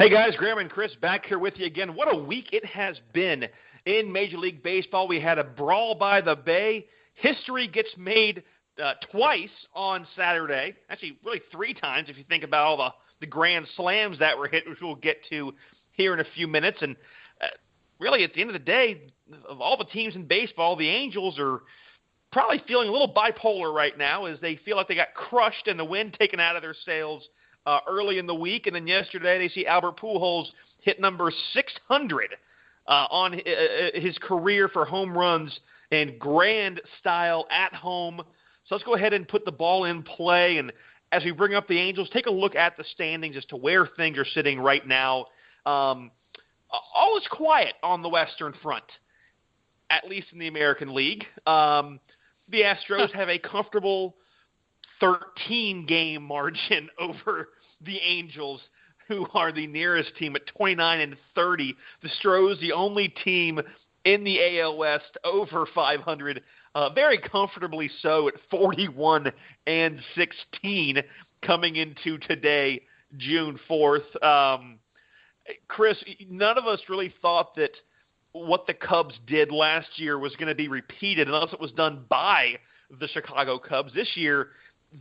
Hey guys, Graham and Chris back here with you again. What a week it has been in Major League Baseball. We had a Brawl by the Bay. History gets made twice on Saturday. Actually, really three times if you think about all the grand slams that were hit, which we'll get to here in a few minutes. And really, at the end of the day, of all the teams in baseball, the Angels are probably feeling a little bipolar right now as they feel like they got crushed and the wind taken out of their sails early in the week. And then yesterday they see Albert Pujols hit number 600 on his career for home runs in grand style at home. So let's go ahead and put the ball in play. And as we bring up the Angels, take a look at the standings as to where things are sitting right now. All is quiet on the Western Front, at least in the American League. The Astros have a comfortable 13-game margin over the Angels, who are the nearest team at 29-30. The Stros, the only team in the AL West over 500, very comfortably so at 41-16 coming into today, June 4th. Chris, none of us really thought that what the Cubs did last year was going to be repeated unless it was done by the Chicago Cubs. This year,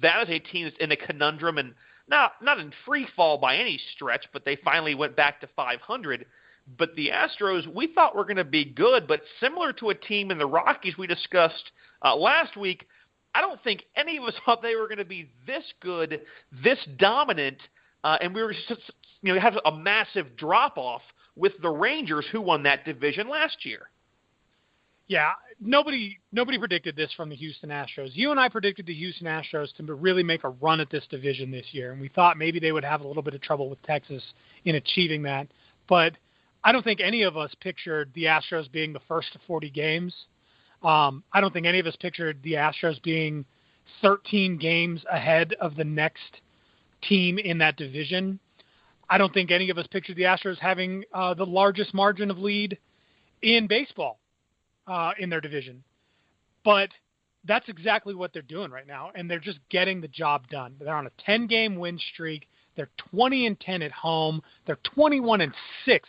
that is a team that's in a conundrum and not in free fall by any stretch, but they finally went back to 500. But the Astros, we thought were going to be good, but similar to a team in the Rockies we discussed last week, I don't think any of us thought they were going to be this good, this dominant, and we were just, have a massive drop-off with the Rangers, who won that division last year. Yeah, nobody predicted this from the Houston Astros. You and I predicted the Houston Astros to really make a run at this division this year, and we thought maybe they would have a little bit of trouble with Texas in achieving that. But I don't think any of us pictured the Astros being the first to 40 games. I don't think any of us pictured the Astros being 13 games ahead of the next team in that division. I don't think any of us pictured the Astros having the largest margin of lead in baseball in their division. But that's exactly what they're doing right now, and they're just getting the job done. They're on a 10-game win streak. They're 20-10 at home. They're 21-6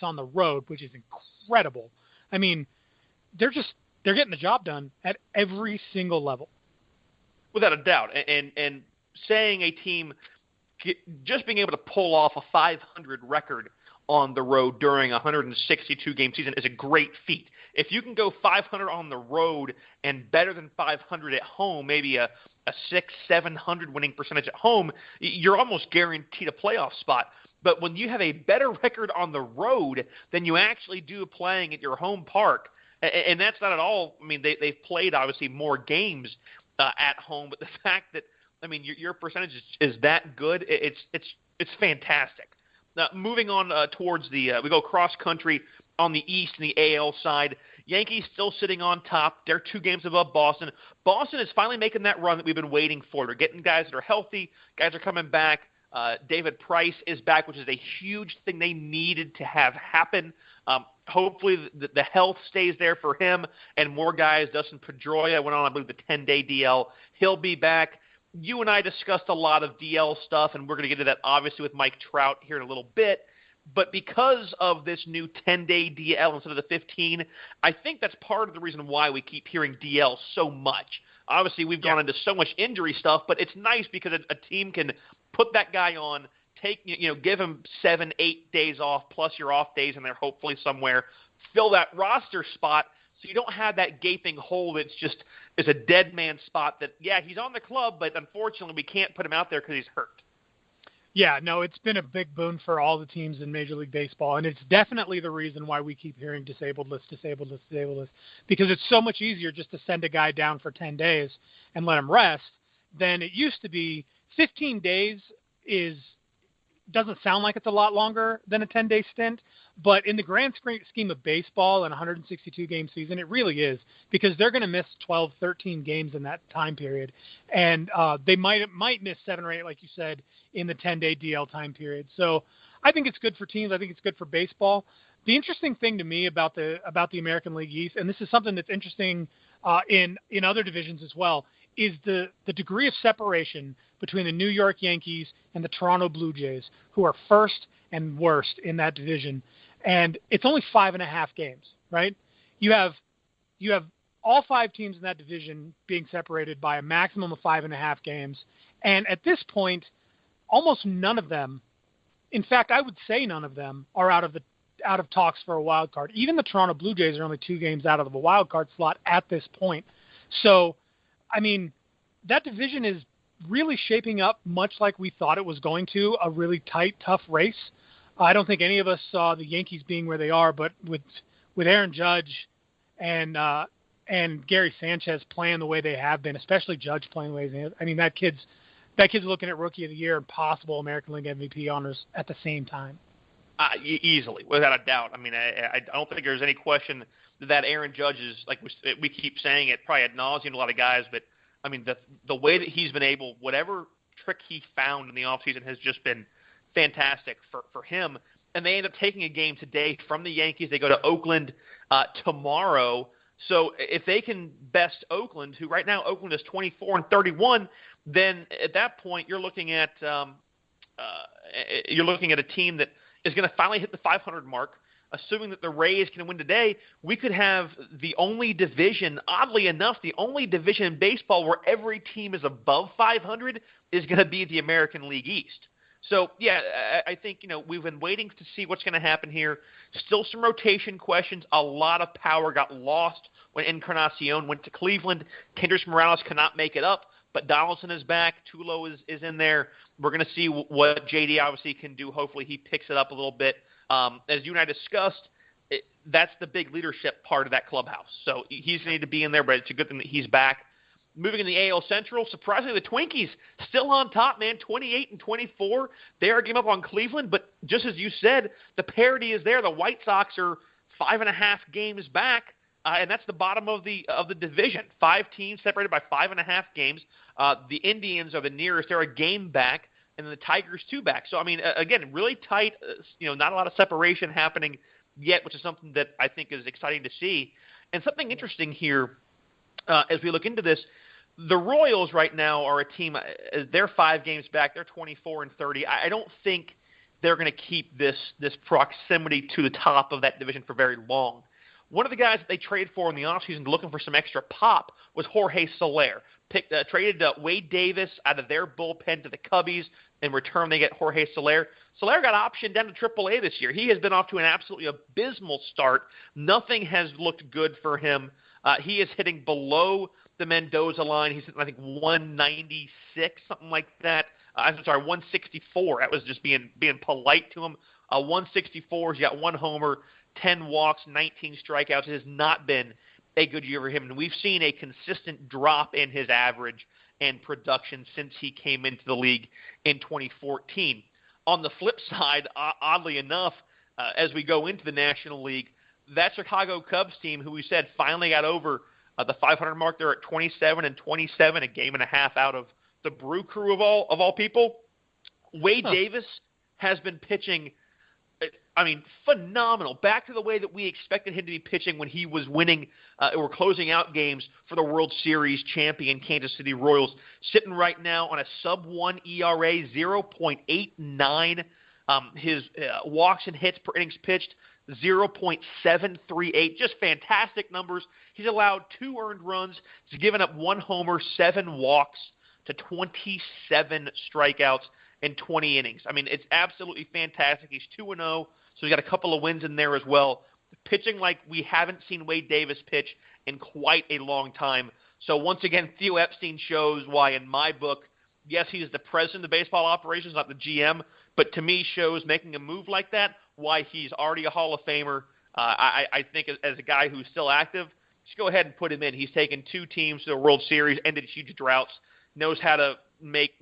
on the road, which is incredible. I mean, they're getting the job done at every single level. Without a doubt. And saying a team just being able to pull off a 500 record on the road during a 162-game season is a great feat. If you can go 500 on the road and better than 500 at home, maybe a 600-700 winning percentage at home, you're almost guaranteed a playoff spot. But when you have a better record on the road than you actually do playing at your home park, and that's not at all, I mean, they've played obviously more games at home, but the fact that, I mean, your percentage is that good, it's fantastic. Now, moving on towards we go cross country on the East and the AL side. Yankees still sitting on top. They're 2 games above Boston. Boston is finally making that run that we've been waiting for. They're getting guys that are healthy. Guys are coming back. David Bryce is back, which is a huge thing they needed to have happen. Hopefully the health stays there for him and more guys. Dustin Pedroia went on, I believe, the 10-day DL. He'll be back. You and I discussed a lot of DL stuff, and we're going to get to that obviously with Mike Trout here in a little bit. But because of this new 10-day DL instead of the 15, I think that's part of the reason why we keep hearing DL so much. Obviously, we've gone into so much injury stuff, but it's nice because a team can put that guy on, give him 7-8 days off plus your off days in there, hopefully somewhere, fill that roster spot so you don't have that gaping hole that's just is a dead man spot that, he's on the club, but unfortunately we can't put him out there because he's hurt. Yeah, no, it's been a big boon for all the teams in Major League Baseball, and it's definitely the reason why we keep hearing disabled list, because it's so much easier just to send a guy down for 10 days and let him rest than it used to be. 15 days doesn't sound like it's a lot longer than a 10-day stint, but in the grand scheme of baseball and a 162-game season, it really is, because they're going to miss 12, 13 games in that time period, and they might miss 7 or 8, like you said, in the 10-day DL time period. So I think it's good for teams. I think it's good for baseball. The interesting thing to me about the American League East, and this is something that's interesting in other divisions as well, is the degree of separation between the New York Yankees and the Toronto Blue Jays, who are first and worst in that division. And it's only 5.5 games, right? You have all 5 teams in that division being separated by a maximum of 5.5 games. And at this point, almost none of them, in fact, I would say none of them, are out of talks for a wild card. Even the Toronto Blue Jays are only 2 games out of the wild card slot at this point. So, I mean, that division is really shaping up much like we thought it was going to, a really tight, tough race. I don't think any of us saw the Yankees being where they are, but with Aaron Judge and Gary Sanchez playing the way they have been, especially Judge playing the way they have, I mean, that kid's looking at Rookie of the Year and possible American League MVP honors at the same time. Easily, without a doubt. I mean, I don't think there's any question that Aaron Judge is, like we keep saying it, probably ad nauseum to a lot of guys, but I mean, the way that he's been able, whatever trick he found in the offseason has just been fantastic for him. And they end up taking a game today from the Yankees. They go to Oakland tomorrow. So if they can best Oakland, who right now Oakland is 24-31, then at that point you're looking at a team that is going to finally hit the 500 mark. Assuming that the Rays can win today, we could have the only division, oddly enough, the only division in baseball where every team is above 500 is going to be the American League East. So, yeah, I think, we've been waiting to see what's going to happen here. Still some rotation questions. A lot of power got lost when Encarnacion went to Cleveland. Kendrys Morales cannot make it up, but Donaldson is back. Tulo is in there. We're going to see what JD obviously can do. Hopefully he picks it up a little bit. As you and I discussed, that's the big leadership part of that clubhouse. So he's going to need to be in there, but it's a good thing that he's back. Moving in the AL Central, surprisingly, the Twinkies still on top, man, 28-24. They are a game up on Cleveland, but just as you said, the parity is there. The White Sox are 5.5 games back, and that's the bottom of the division. 5 teams separated by 5.5 games. The Indians are the nearest. They're a game back. And then the Tigers 2 back. So, I mean, again, really tight, not a lot of separation happening yet, which is something that I think is exciting to see. And something interesting here, as we look into this, the Royals right now are a team, they're 5 games back. They're 24-30. I don't think they're going to keep this proximity to the top of that division for very long. One of the guys that they traded for in the offseason looking for some extra pop was Jorge Soler. Traded Wade Davis out of their bullpen to the Cubbies. In return, they get Jorge Soler. Soler got optioned down to AAA this year. He has been off to an absolutely abysmal start. Nothing has looked good for him. He is hitting below the Mendoza line. He's hitting, I think, 196, something like that. I'm sorry, 164. That was just being polite to him. 164. He's got 1 homer, 10 walks, 19 strikeouts. It has not been a good year for him. And we've seen a consistent drop in his average and production since he came into the league in 2014. On the flip side, oddly enough, as we go into the National League, that Chicago Cubs team, who we said finally got over the 500 mark, they're at 27-27, a game and a half out of the Brew Crew of all people. Wade Davis has been pitching, I mean, phenomenal. Back to the way that we expected him to be pitching when he was winning or closing out games for the World Series champion Kansas City Royals. Sitting right now on a sub-1 ERA, 0.89. His walks and hits per innings pitched, 0.738. Just fantastic numbers. He's allowed 2 earned runs. He's given up 1 homer, 7 walks to 27 strikeouts in 20 innings. I mean, it's absolutely fantastic. He's 2-0, so he's got a couple of wins in there as well. Pitching like we haven't seen Wade Davis pitch in quite a long time. So once again, Theo Epstein shows why, in my book, yes, he's the president of baseball operations, not the GM, but to me shows making a move like that, why he's already a Hall of Famer. I think as a guy who's still active, just go ahead and put him in. He's taken 2 teams to the World Series, ended huge droughts, knows how to make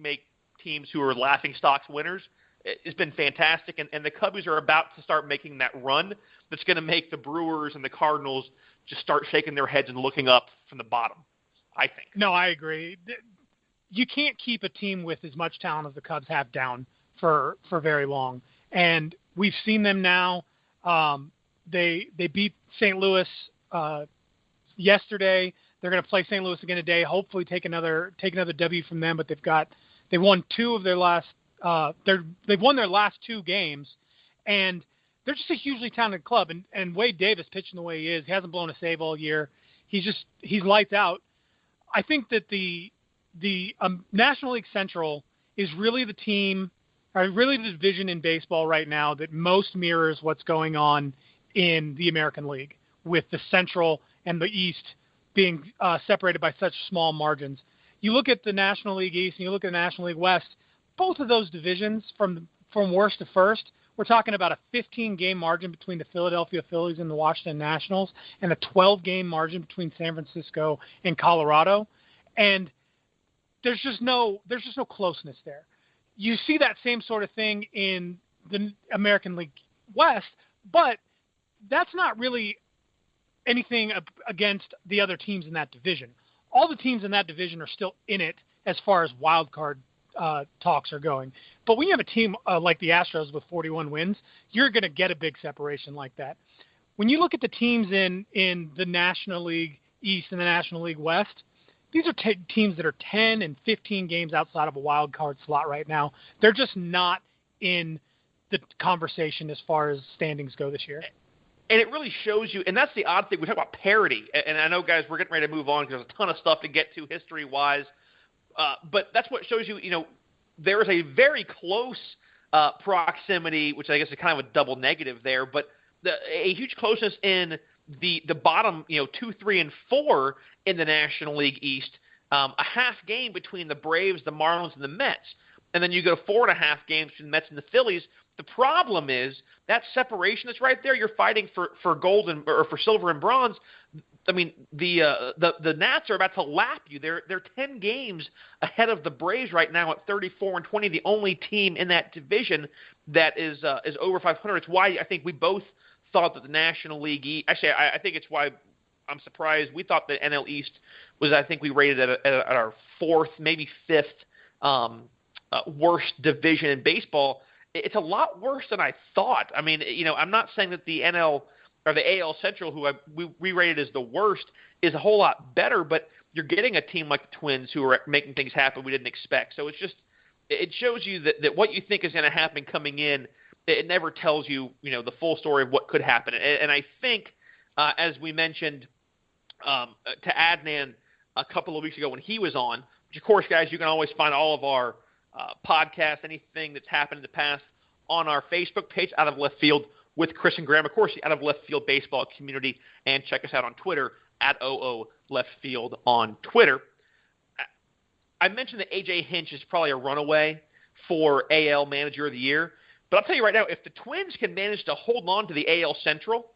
teams who are laughingstocks winners. It's been fantastic, and the Cubbies are about to start making that run that's going to make the Brewers and the Cardinals just start shaking their heads and looking up from the bottom, I think. No, I agree. You can't keep a team with as much talent as the Cubs have down for very long, and we've seen them now. They beat St. Louis yesterday. They're going to play St. Louis again today. Hopefully, take another W from them. But they've won 2 of their last. They've won their last 2 games, And they're just a hugely talented club. And Wade Davis pitching the way he is, he hasn't blown a save all year. He's lights out. I think that the National League Central is really the team, or really the division in baseball right now that most mirrors what's going on in the American League, with the Central and the East being separated by such small margins. You look at the National League East and you look at the National League West, both of those divisions from worst to first, we're talking about a 15-game margin between the Philadelphia Phillies and the Washington Nationals, and a 12-game margin between San Francisco and Colorado. And there's just no closeness there. You see that same sort of thing in the American League West, but that's not really anything against the other teams in that division. All the teams in that division are still in it as far as wild card talks are going. But when you have a team like the Astros with 41 wins, you're going to get a big separation like that. When you look at the teams in the National League East and the National League West, these are teams that are 10 and 15 games outside of a wild card slot right now. They're just not in the conversation as far as standings go this year. And it really shows you, and that's the odd thing. We talk about parity, and I know, guys, we're getting ready to move on because there's a ton of stuff to get to history-wise. But that's what shows you, there is a very close proximity, which I guess is kind of a double negative there, but a huge closeness in the bottom, 2, 3, and 4 in the National League East. A half game between the Braves, the Marlins, and the Mets. And then you go 4.5 games between the Mets and the Phillies. The problem is that separation that's right there. You're fighting for gold or for silver and bronze. I mean, the Nats are about to lap you. They're 10 games ahead of the Braves right now at 34-20. The only team in that division that is over 500. It's why I think we both thought that the National League East. Actually, I think it's why I'm surprised. We thought the NL East was, I think we rated at our 4th, maybe 5th worst division in baseball. It's a lot worse than I thought. I mean, I'm not saying that the NL or the AL Central, who we rated as the worst, is a whole lot better, but you're getting a team like the Twins who are making things happen we didn't expect. So it shows you that what you think is going to happen coming in, it never tells you, the full story of what could happen. And I think, as we mentioned to Adnan a couple of weeks ago when he was on, which of course, guys, you can always find all of our podcasts, anything that's happened in the past on our Facebook page, Out of Left Field with Chris and Graham, of course, the Out of Left Field baseball community, and check us out on Twitter at OO Left Field on Twitter. I mentioned that A.J. Hinch is probably a runaway for AL Manager of the Year, but I'll tell you right now, if the Twins can manage to hold on to the AL Central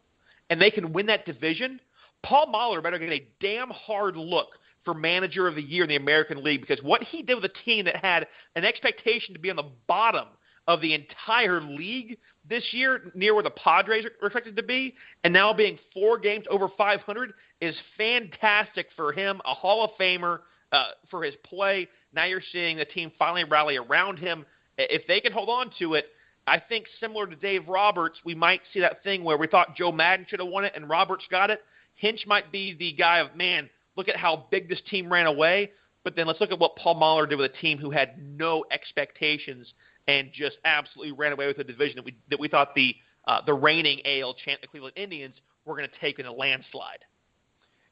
and they can win that division, Paul Molitor better get a damn hard look for Manager of the Year in the American League, because what he did with a team that had an expectation to be on the bottom of the entire league this year, near where the Padres are expected to be, and now being 4 games over 500 is fantastic for him, a Hall of Famer for his play. Now you're seeing the team finally rally around him. If they can hold on to it, I think similar to Dave Roberts, we might see that thing where we thought Joe Madden should have won it and Roberts got it. Hinch might be the guy of, man, look at how big this team ran away, but then let's look at what Paul Molitor did with a team who had no expectations and just absolutely ran away with a division that we thought the reigning AL champ, the Cleveland Indians, were going to take in a landslide.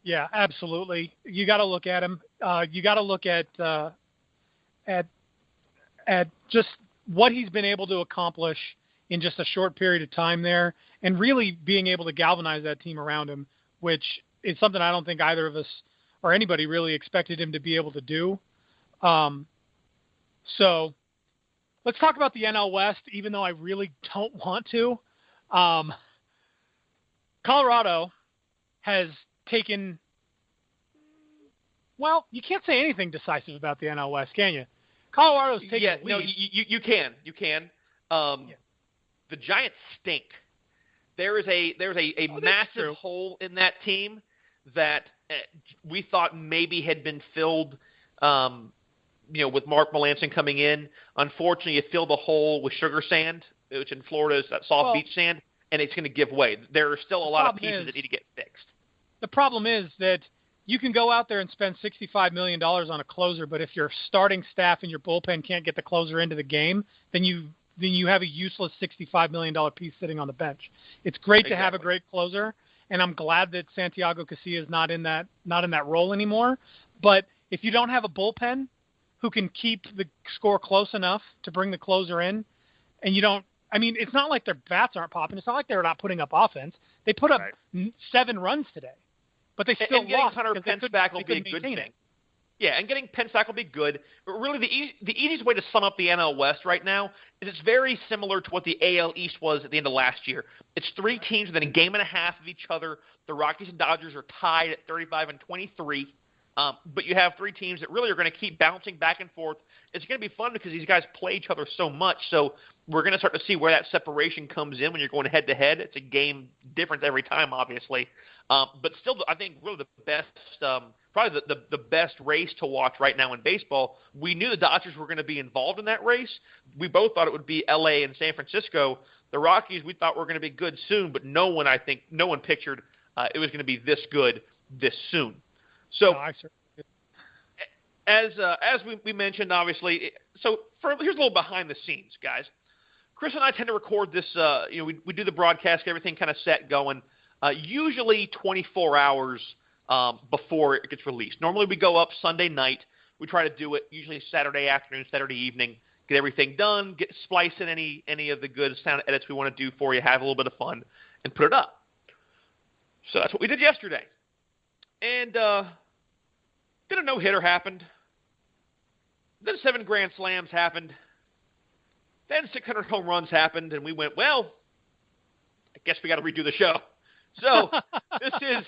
Yeah, absolutely. You got to look at him. You got to look at just what he's been able to accomplish in just a short period of time there, and really being able to galvanize that team around him, which is something I don't think either of us or anybody really expected him to be able to do. So let's talk about the NL West, even though I really don't want to. Colorado has taken, well, you can't say anything decisive about the NL West, can you? Colorado's taken yeah, the lead. No, you can. You can. The Giants stink. There's a massive hole in that team that we thought maybe had been filled, with Mark Melancon coming in. Unfortunately, you fill the hole with sugar sand, which in Florida is that soft beach sand, and it's going to give way. There are still a lot of pieces that need to get fixed. The problem is that you can go out there and spend $65 million on a closer, but if your starting staff and your bullpen can't get the closer into the game, then you then you have a useless $65 million piece sitting on the bench. It's great to have a great closer, and I'm glad that Santiago Casilla is not in that role anymore. But if you don't have a bullpen who can keep the score close enough to bring the closer in, and you don't, I mean, it's not like their bats aren't popping. It's not like they're not putting up offense. They put up 7 runs today, but they still lost. Hunter Pence back will be a good thing. Yeah, and getting Pence back will be good. But really, the easiest way to sum up the NL West right now is it's very similar to what the AL East was at the end of last year. It's 3 teams within a game and a half of each other. The Rockies and Dodgers are tied at 35 and 23. But you have 3 teams that really are going to keep bouncing back and forth. It's going to be fun because these guys play each other so much. So we're going to start to see where that separation comes in when you're going head-to-head. It's a game difference every time, obviously. But still, I think really the best probably the best race to watch right now in baseball. We knew the Dodgers were going to be involved in that race. We both thought it would be L.A. and San Francisco. The Rockies we thought were going to be good soon, but no one pictured it was going to be this good this soon. So as we mentioned, obviously, here's a little behind the scenes, guys. Chris and I tend to record this. We do the broadcast, everything kind of set going. Usually 24 hours before it gets released. Normally we go up Sunday night. We try to do it usually Saturday afternoon, Saturday evening, get everything done, splice in any of the good sound edits we want to do for you, have a little bit of fun, and put it up. So that's what we did yesterday. And then a no-hitter happened. Then 7 grand slams happened. Then 600 home runs happened, and we went, well, I guess we got to redo the show. So this is,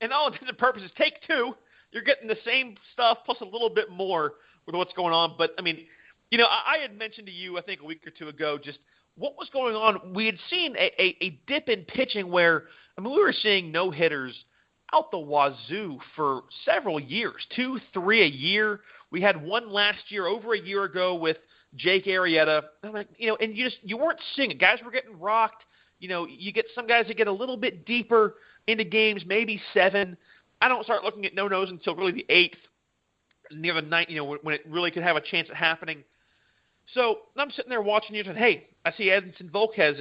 in all intents and purposes, take 2. You're getting the same stuff plus a little bit more with what's going on. But, I mean, I had mentioned to you, I think a week or 2 ago, just what was going on. We had seen a dip in pitching where, we were seeing no-hitters out the wazoo for several years, 2, 3 a year. We had one last year, over a year ago, with Jake Arrieta. I'm like, and you weren't seeing it. Guys were getting rocked. You get some guys that get a little bit deeper into games, maybe 7. I don't start looking at no-nos until really the 8th, near the 9th, when it really could have a chance at happening. So I'm sitting there watching you and hey, I see Edison Volquez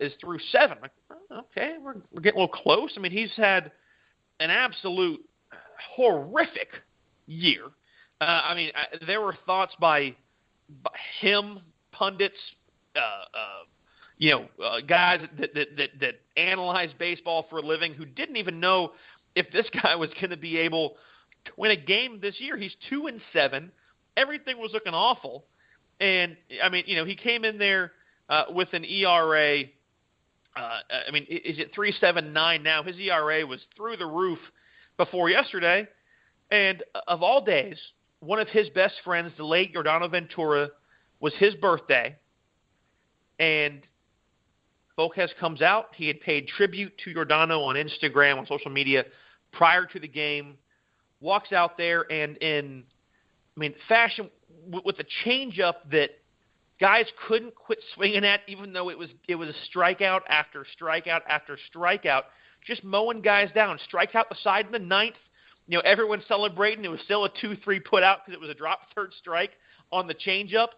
is through 7. Like, oh, okay, we're getting a little close. I mean, he's had an absolute horrific year. There were thoughts by him, pundits, guys that analyze baseball for a living who didn't even know if this guy was going to be able to win a game this year. He's 2-7. Everything was looking awful. And, he came in there with an ERA. Is it 3.79 now? His ERA was through the roof before yesterday. And of all days, one of his best friends, the late Yordano Ventura, was his birthday. And Volquez comes out. He had paid tribute to Yordano on Instagram, on social media, prior to the game. Walks out there and in fashion with a changeup that guys couldn't quit swinging at, even though it was a strikeout after strikeout after strikeout, just mowing guys down. Strikes out the side in the 9th. Everyone's celebrating. It was still a 2-3 put out because it was a drop third strike on the changeup.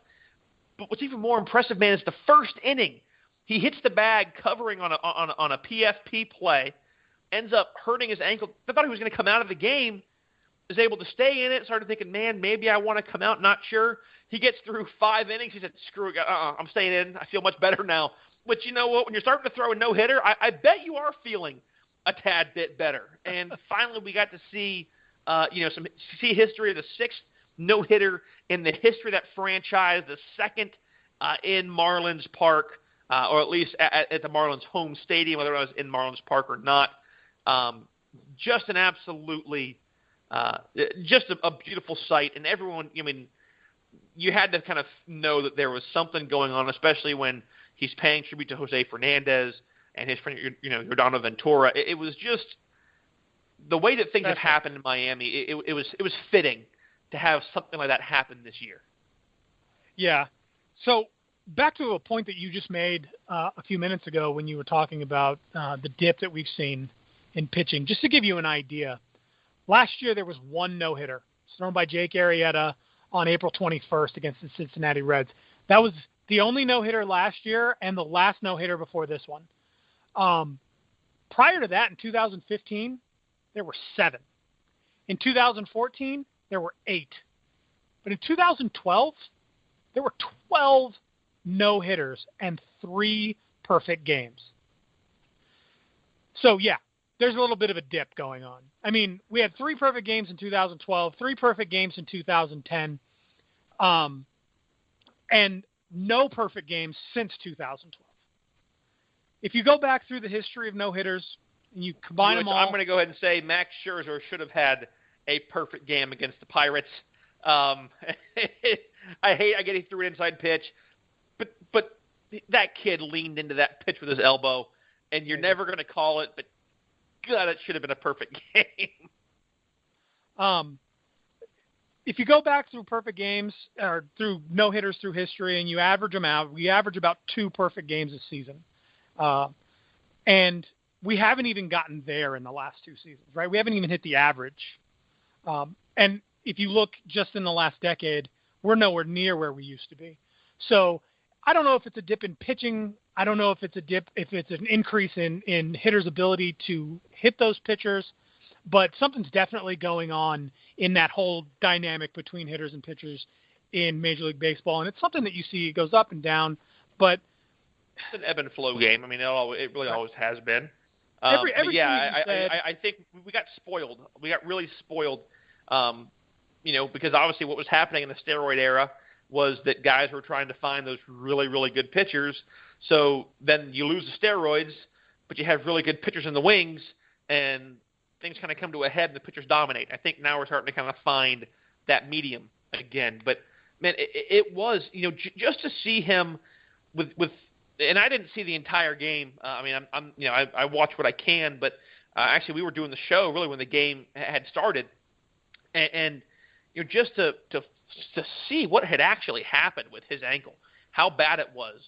But what's even more impressive, man, is the first inning. He hits the bag covering on a PFP play, ends up hurting his ankle. I thought he was going to come out of the game, is able to stay in it, started thinking, man, maybe I want to come out, not sure. He gets through 5 innings. He said, screw it, I'm staying in. I feel much better now. But you know what? When you're starting to throw a no-hitter, I bet you are feeling a tad bit better. And finally we got to see, see history of the 6th no-hitter in the history of that franchise, the 2nd in Marlins Park, or at least at the Marlins home stadium, whether it was in Marlins Park or not. Just an absolutely just a beautiful sight. And everyone, you had to kind of know that there was something going on, especially when he's paying tribute to Jose Fernandez and his friend, Yordano Ventura. It was just the way that things have happened in Miami. It was fitting to have something like that happen this year. Yeah. So back to a point that you just made a few minutes ago when you were talking about the dip that we've seen in pitching. Just to give you an idea, last year there was one no-hitter thrown by Jake Arrieta on April 21st against the Cincinnati Reds. That was The only no-hitter last year and the last no-hitter before this one. Prior to that, in 2015, there were 7. In 2014, there were 8. But in 2012, there were 12 no-hitters and 3 perfect games. So, yeah, there's a little bit of a dip going on. I mean, we had 3 perfect games in 2012, 3 perfect games in 2010, and no perfect games since 2012. If you go back through the history of no-hitters and you combine them all... I'm going to go ahead and say Max Scherzer should have had a perfect game against the Pirates. I get he threw an inside pitch, but that kid leaned into that pitch with his elbow, and you're never going to call it, but God, it should have been a perfect game. If you go back through perfect games or through no-hitters through history and you average them out, we average about 2 perfect games a season. And we haven't even gotten there in the last 2 seasons, right? We haven't even hit the average. And if you look just in the last decade, we're nowhere near where we used to be. So I don't know if it's a dip in pitching. I don't know if it's an increase in hitters' ability to hit those pitchers, but something's definitely going on in that whole dynamic between hitters and pitchers in Major League Baseball. And it's something that you see goes up and down, but it's an ebb and flow game. I mean, it really always has been. I think we got spoiled. We got really spoiled, because obviously what was happening in the steroid era was that guys were trying to find those really, really good pitchers. So then you lose the steroids, but you have really good pitchers in the wings, and things kind of come to a head and the pitchers dominate. I think now we're starting to kind of find that medium again. But, man, it was, just to see him with and I didn't see the entire game. I watch what I can, but actually we were doing the show really when the game had started, and just to see what had actually happened with his ankle, how bad it was,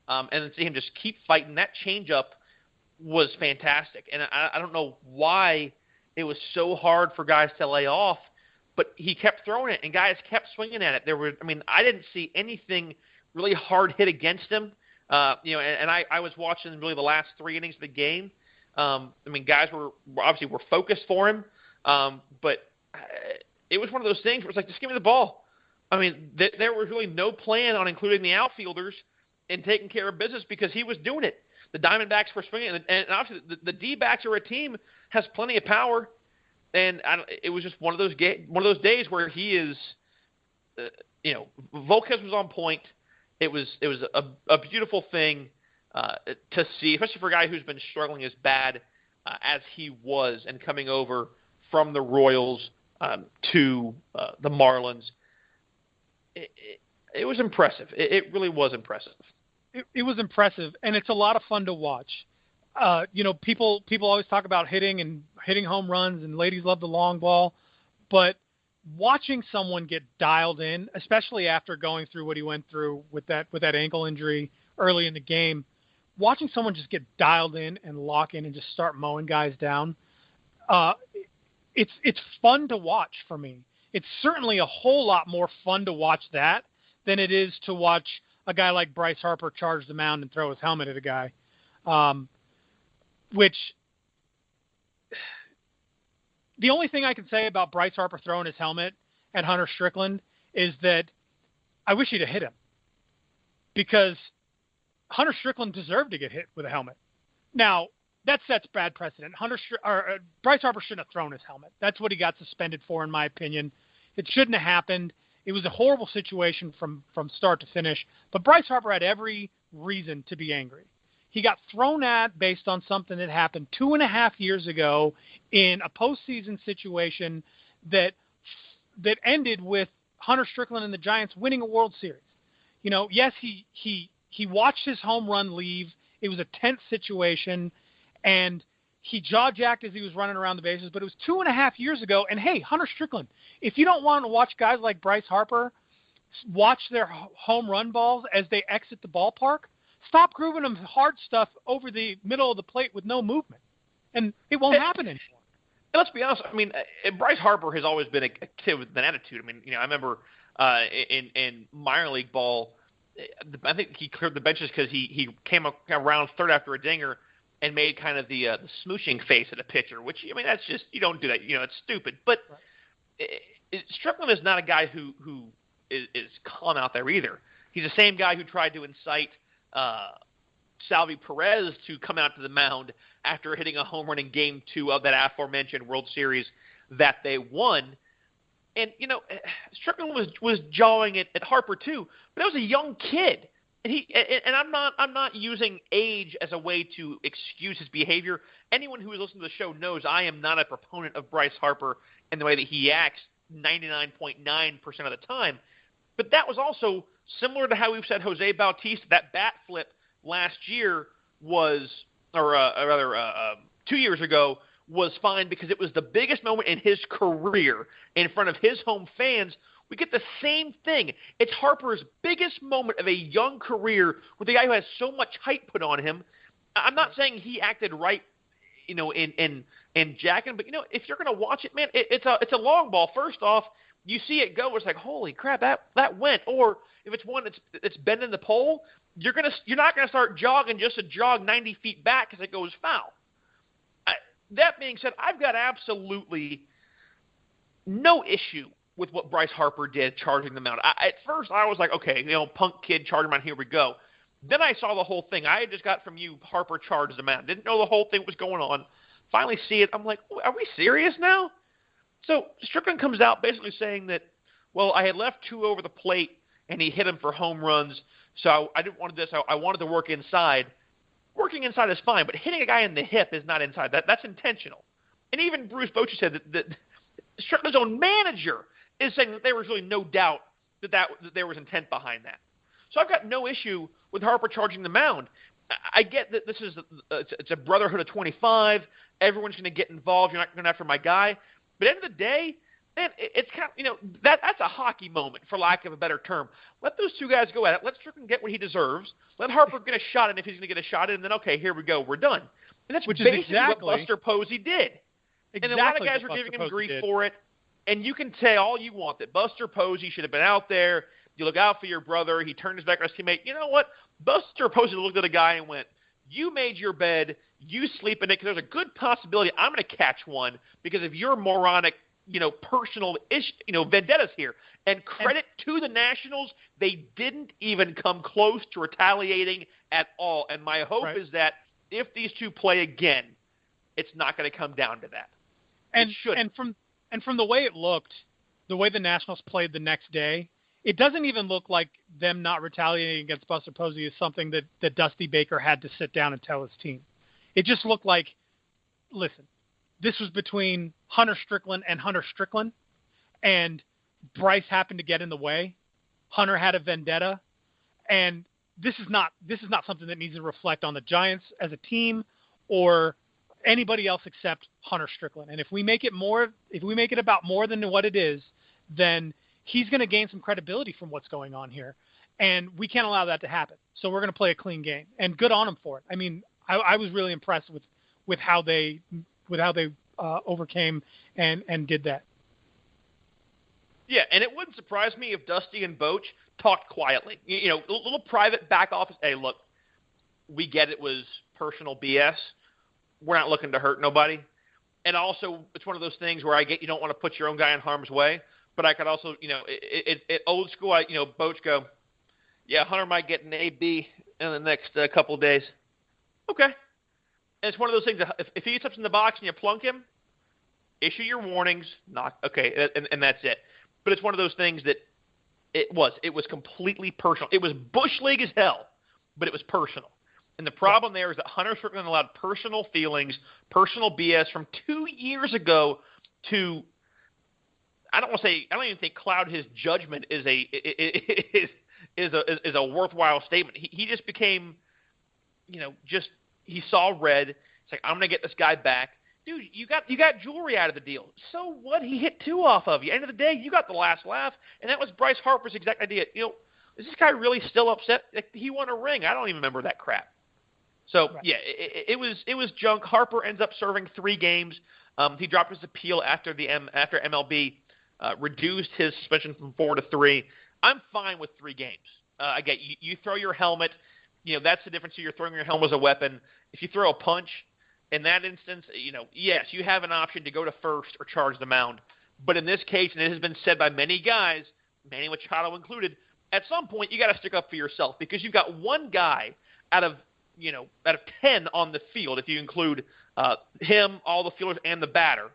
and then see him just keep fighting. That changeup was fantastic, and I don't know why it was so hard for guys to lay off, but he kept throwing it, and guys kept swinging at it. I didn't see anything really hard hit against him. And I was watching really the last 3 innings of the game. Guys were obviously focused for him, but it was one of those things where it's like, just give me the ball. There was really no plan on including the outfielders in taking care of business because he was doing it. The Diamondbacks were swinging, and obviously the D-backs are a team has plenty of power, and it was just one of those days where he is, Volquez was on point. It was a beautiful thing to see, especially for a guy who's been struggling as bad as he was and coming over from the Royals to the Marlins. It was impressive. It really was impressive. It was impressive, and it's a lot of fun to watch. People always talk about hitting home runs, and ladies love the long ball, but watching someone get dialed in, especially after going through what he went through with that ankle injury early in the game, watching someone just get dialed in and lock in and just start mowing guys down, it's fun to watch for me. It's certainly a whole lot more fun to watch that than it is to watch a guy like Bryce Harper charge the mound and throw his helmet at a guy, which the only thing I can say about Bryce Harper throwing his helmet at Hunter Strickland is that I wish he'd have hit him, because Hunter Strickland deserved to get hit with a helmet. Now, that sets bad precedent. Bryce Harper shouldn't have thrown his helmet. That's what he got suspended for, in my opinion. It shouldn't have happened. It was a horrible situation from start to finish, but Bryce Harper had every reason to be angry. He got thrown at based on something that happened 2.5 years ago in a postseason situation that ended with Hunter Strickland and the Giants winning a World Series. Yes, he watched his home run leave. It was a tense situation, and he jaw-jacked as he was running around the bases, but it was 2.5 years ago. And, hey, Hunter Strickland, if you don't want to watch guys like Bryce Harper watch their home run balls as they exit the ballpark, stop grooving them hard stuff over the middle of the plate with no movement, and it won't happen anymore. Let's be honest. Bryce Harper has always been a kid with an attitude. I remember in minor league ball, I think he cleared the benches because he came around third after a dinger and made kind of the smooshing face at a pitcher, which, I mean, that's just, you don't do that. It's stupid. But Strickland is not a guy who is calm out there either. He's the same guy who tried to incite Salvi Perez to come out to the mound after hitting a home run in Game 2 of that aforementioned World Series that they won. And, Strickland was jawing at Harper too, but that was a young kid. And I'm not using age as a way to excuse his behavior. Anyone who has listened to the show knows I am not a proponent of Bryce Harper and the way that he acts 99.9% of the time. But that was also similar to how we've said Jose Bautista, that bat flip last year was, or rather 2 years ago, was fine because it was the biggest moment in his career in front of his home fans. We get the same thing. It's Harper's biggest moment of a young career with a guy who has so much hype put on him. I'm not saying he acted right, in jacking, but if you're going to watch it, man, it's a long ball. First off, you see it go, it's like, holy crap, that went. Or if it's one that's bending the pole, you're not gonna start jogging just to jog 90 feet back because it goes foul. That being said, I've got absolutely no issue with what Bryce Harper did charging the mound. At first, I was like, okay, punk kid charging mound, here we go. Then I saw the whole thing. I had just got from you, Harper charged the mound. Didn't know the whole thing was going on. Finally see it. I'm like, are we serious now? So Strickland comes out basically saying that, well, I had left 2 over the plate and he hit him for home runs, so I didn't want this. I wanted to work inside. Working inside is fine, but hitting a guy in the hip is not inside. That's intentional. And even Bruce Bochy said that Strickland's own manager is saying that there was really no doubt that there was intent behind that. So I've got no issue with Harper charging the mound. I get that it's a brotherhood of 25. Everyone's going to get involved. You're not going after my guy. But at the end of the day, man, it's kind of, that's a hockey moment, for lack of a better term. Let those two guys go at it. Let Strickland get what he deserves. Let Harper get a shot in if he's going to get a shot in, and then, okay, here we go. We're done. And that's basically what Buster Posey did. And a lot of guys are giving him grief for it. And you can say all you want that Buster Posey should have been out there. You look out for your brother. He turned his back on his teammate. You know what? Buster Posey looked at a guy and went, you made your bed. You sleep in it because there's a good possibility I'm going to catch one because of your moronic, personal vendettas here. And credit to the Nationals, they didn't even come close to retaliating at all. And my hope is that if these two play again, it's not going to come down to that. And from the way it looked, the way the Nationals played the next day, it doesn't even look like them not retaliating against Buster Posey is something that Dusty Baker had to sit down and tell his team. It just looked like, listen, this was between Hunter Strickland and Hunter Strickland, and Bryce happened to get in the way. Hunter had a vendetta, and this is not something that needs to reflect on the Giants as a team or anybody else except Hunter Strickland. And if we make it about more than what it is, then he's going to gain some credibility from what's going on here, and we can't allow that to happen. So we're going to play a clean game, and good on him for it. I mean, I was really impressed with how they overcame and did that. Yeah, and it wouldn't surprise me if Dusty and Boch talked quietly. A little private back office. Hey, look, we get it was personal BS. We're not looking to hurt nobody. And also, it's one of those things where I get you don't want to put your own guy in harm's way. But I could also, old school, Boch go, yeah, Hunter might get an AB in the next couple of days. Okay. And it's one of those things that if he gets up in the box and you plunk him, issue your warnings. And that's it. But it's one of those things that it was completely personal. It was Bush League as hell, but it was personal. And the problem there is that Hunter Strickland allowed personal feelings, personal BS from 2 years ago to, I don't even think cloud his judgment is a worthwhile statement. He just became, he saw red. It's like, I'm going to get this guy back. Dude, you got jewelry out of the deal. So what? He hit 2 off of you. End of the day, you got the last laugh, and that was Bryce Harper's exact idea. Is this guy really still upset? He won a ring. I don't even remember that crap. So yeah, it was junk. Harper ends up serving 3 games. He dropped his appeal after MLB reduced his suspension from 4 to 3. I'm fine with 3 games. Again, you throw your helmet. That's the difference. You're throwing your helmet as a weapon. If you throw a punch, in that instance, yes, you have an option to go to first or charge the mound. But in this case, and it has been said by many guys, Manny Machado included, at some point you got to stick up for yourself because you've got one guy out of 10 on the field, if you include him, all the fielders, and the batter,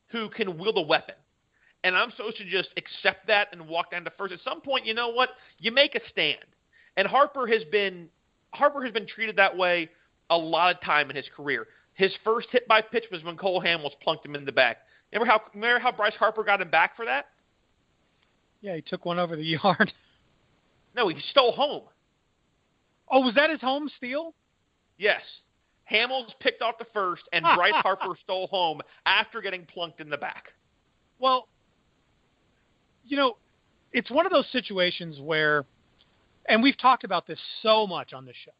who can wield a weapon. And I'm supposed to just accept that and walk down to first. At some point, you know what? You make a stand. And Harper has been treated that way a lot of time in his career. His first hit by pitch was when Cole Hamels plunked him in the back. Remember how Bryce Harper got him back for that? Yeah, he took one over the yard. No, he stole home. Oh, was that his home steal? Yes. Hamels picked off the first, and Bryce Harper stole home after getting plunked in the back. Well, it's one of those situations where, and we've talked about this so much on this show,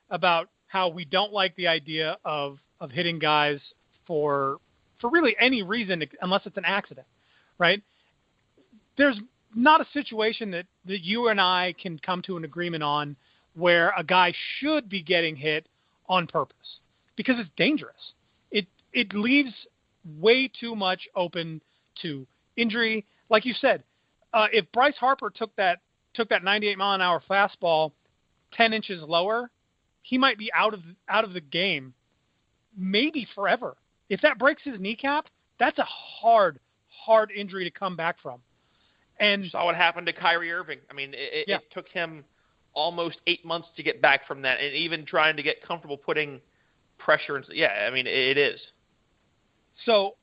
about how we don't like the idea of hitting guys for really any reason unless it's an accident, right? There's not a situation that you and I can come to an agreement on where a guy should be getting hit on purpose because it's dangerous. It leaves way too much open to injury. Like you said, if Bryce Harper took that 98-mile-an-hour fastball 10 inches lower, he might be out of the game maybe forever. If that breaks his kneecap, that's a hard injury to come back from. And you saw what happened to Kyrie Irving. I mean, it took him almost 8 months to get back from that, and even trying to get comfortable putting pressure. It is. So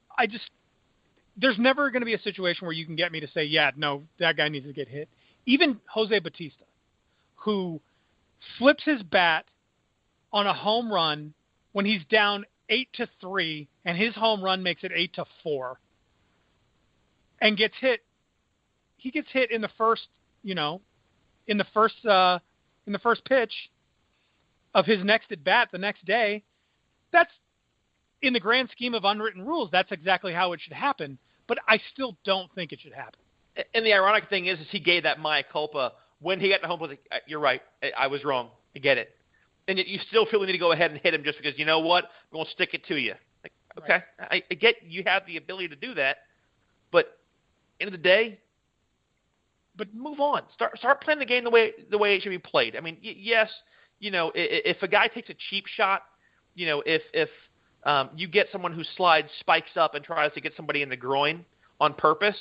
there's never going to be a situation where you can get me to say, yeah, no, that guy needs to get hit. Even Jose Bautista, who flips his bat on a home run when he's down 8-3, and his home run makes it 8-4, and gets hit. He gets hit in the first, in the first pitch of his next at bat the next day. That's, in the grand scheme of unwritten rules, that's exactly how it should happen. But I still don't think it should happen. And the ironic thing is he gave that mea culpa when he got to home plate. You're right. I was wrong. I get it. And yet you still feel the need to go ahead and hit him just because, you know what? I'm going to stick it to you. Like, okay, right. I get you have the ability to do that. But end of the day, but move on. Start playing the game the way it should be played. I mean, yes, if a guy takes a cheap shot, if you get someone who slides, spikes up, and tries to get somebody in the groin on purpose,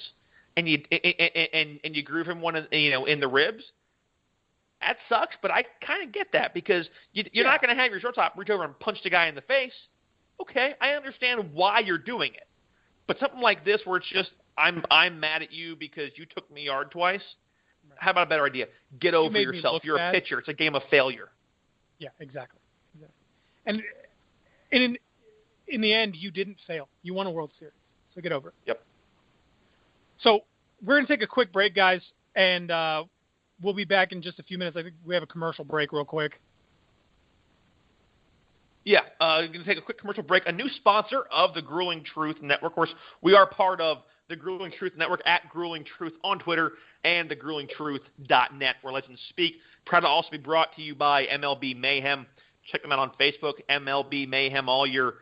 and you groove him one in the ribs, that sucks. But I kind of get that because you're not going to have your shortstop reach over and punch the guy in the face. Okay, I understand why you're doing it, but something like this where it's just I'm mad at you because you took me yard twice. Right. How about a better idea? Get over yourself. You're a pitcher. It's a game of failure. Yeah, exactly. And in the end, you didn't fail. You won a World Series. So get over it. Yep. So we're going to take a quick break, guys, and we'll be back in just a few minutes. I think we have a commercial break real quick. Yeah, we're going to take a quick commercial break. A new sponsor of the Grueling Truth Network. Of course, we are part of the Grueling Truth Network at Grueling Truth on Twitter and thegruelingtruth.net where legends speak. Proud to also be brought to you by MLB Mayhem. Check them out on Facebook, MLB Mayhem. All your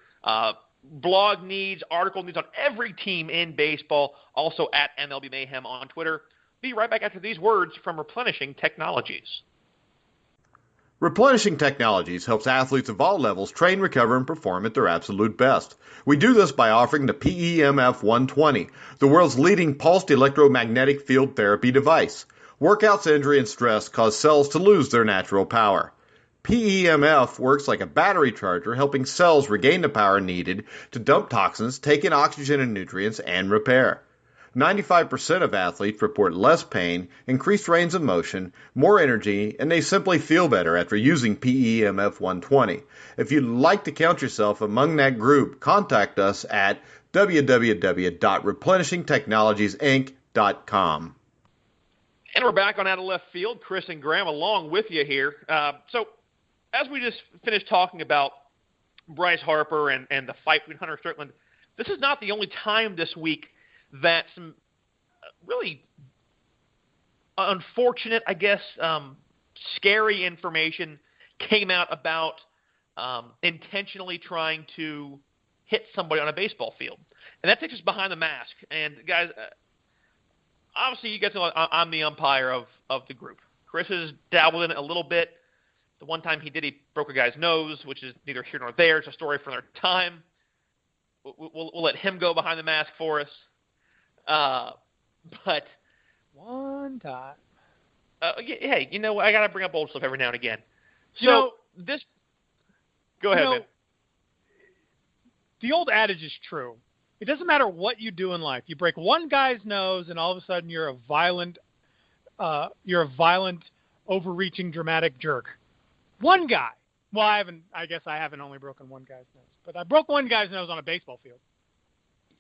blog needs, article needs on every team in baseball. Also at MLB Mayhem on Twitter. Be right back after these words from Replenishing Technologies. Replenishing Technologies helps athletes of all levels train, recover, and perform at their absolute best. We do this by offering the PEMF 120, the world's leading pulsed electromagnetic field therapy device. Workouts, injury, and stress cause cells to lose their natural power. PEMF works like a battery charger, helping cells regain the power needed to dump toxins, take in oxygen and nutrients, and repair. 95% of athletes report less pain, increased range of motion, more energy, and they simply feel better after using PEMF 120. If you'd like to count yourself among that group, contact us at www.replenishingtechnologiesinc.com. And we're back on Out of Left Field. Chris and Graham along with you here. So as we just finished talking about Bryce Harper and the fight between Hunter Strickland, this is not the only time this week that some really unfortunate, scary information came out about intentionally trying to hit somebody on a baseball field. And that takes us behind the mask. And, guys, obviously you guys know I'm the umpire of the group. Chris has dabbled in it a little bit. The one time he broke a guy's nose, which is neither here nor there. It's a story for another time. We'll let him go behind the mask for us. But one time. Hey, you know, I got to bring up old stuff every now and again. Go ahead, man. The old adage is true. It doesn't matter what you do in life. You break one guy's nose, and all of a sudden you're a violent, overreaching, dramatic jerk. One guy. Well, I guess I haven't only broken one guy's nose, but I broke one guy's nose on a baseball field.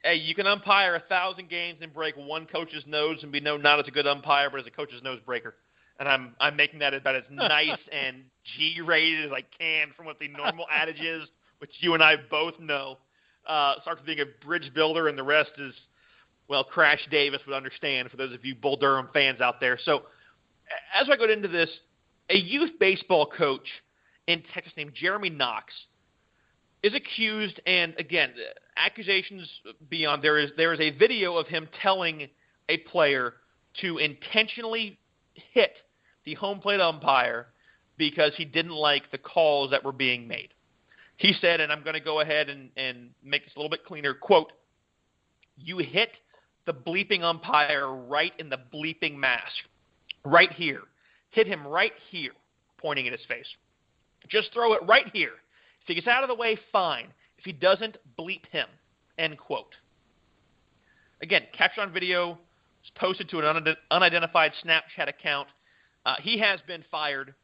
Hey, you can umpire 1,000 games and break one coach's nose and be known not as a good umpire, but as a coach's nose breaker. And I'm making that about as nice and G-rated as I can from what the normal adage is, which you and I both know. Starts with being a bridge builder, and the rest is, well, Crash Davis would understand for those of you Bull Durham fans out there. So as I go into this, a youth baseball coach in Texas named Jeremy Knox is accused, and again, accusations beyond. There is a video of him telling a player to intentionally hit the home plate umpire because he didn't like the calls that were being made. He said, and I'm going to go ahead and make this a little bit cleaner, quote, "You hit the bleeping umpire right in the bleeping mask, right here. Hit him right here," pointing at his face. "Just throw it right here. If he gets out of the way, fine. If he doesn't, bleep him," end quote. Again, captured on video, was posted to an unidentified Snapchat account. He has been fired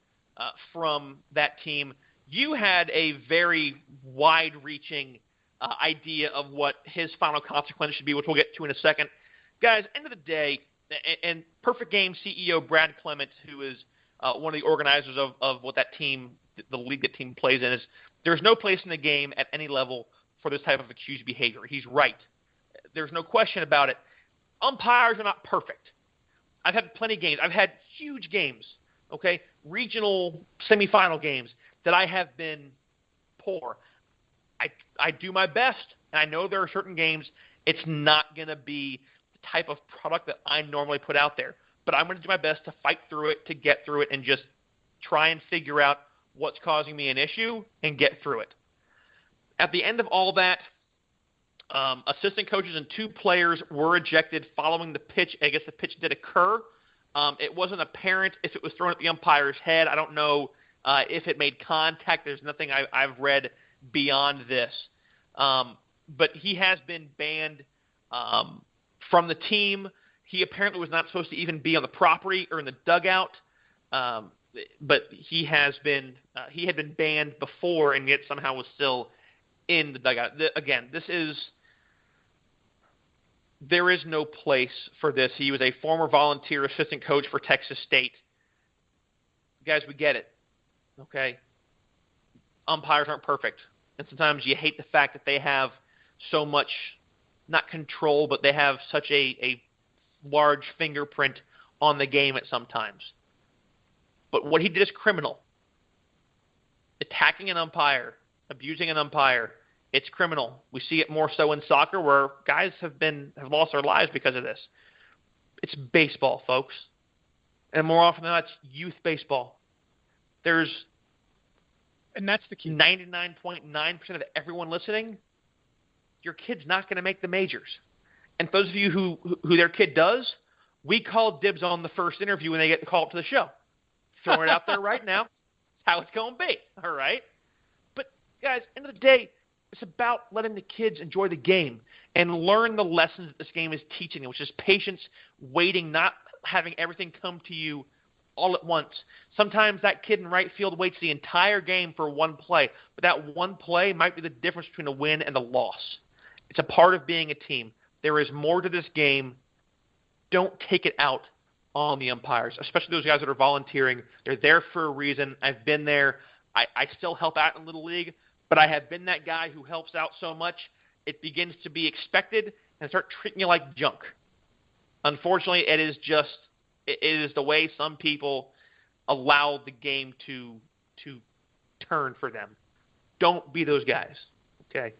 from that team. You had a very wide-reaching idea of what his final consequence should be, which we'll get to in a second. Guys, end of the day, and Perfect Game CEO Brad Clement, who is one of the organizers of what that team, the league that team plays in, is there's no place in the game at any level for this type of accused behavior. He's right. There's no question about it. Umpires are not perfect. I've had plenty of games. I've had huge games, okay, regional semifinal games that I have been poor. I do my best, and I know there are certain games it's not going to be the type of product that I normally put out there. But I'm going to do my best to fight through it, to get through it, and just try and figure out what's causing me an issue and get through it. At the end of all that, assistant coaches and 2 players were ejected following the pitch. I guess the pitch did occur. It wasn't apparent if it was thrown at the umpire's head. I don't know if it made contact. There's nothing I've read beyond this. But he has been banned from the team. He apparently was not supposed to even be on the property or in the dugout. But he had been banned before, and yet somehow was still in the dugout. Again, there is no place for this. He was a former volunteer assistant coach for Texas State. Guys, we get it. Okay? Umpires aren't perfect. And sometimes you hate the fact that they have so much, not control, but they have such a large fingerprint on the game at some times. But what he did is criminal. Attacking an umpire, abusing an umpire, it's criminal. We see it more so in soccer where guys have lost their lives because of this. It's baseball, folks. And more often than not, it's youth baseball. And that's the key. 99.9% of everyone listening, your kid's not going to make the majors. And for those of you who their kid does, we call dibs on the first interview when they get the call up to the show. Throwing it out there right now. That's how it's going to be. All right? But, guys, end of the day, it's about letting the kids enjoy the game and learn the lessons that this game is teaching them, which is patience, waiting, not having everything come to you all at once. Sometimes that kid in right field waits the entire game for one play, but that one play might be the difference between a win and a loss. It's a part of being a team. There is more to this game. Don't take it out on the umpires, especially those guys that are volunteering. They're there for a reason. I've been there. I still help out in Little League, but I have been that guy who helps out so much, it begins to be expected and start treating you like junk. Unfortunately, it is the way some people allow the game to turn for them. Don't be those guys. Okay,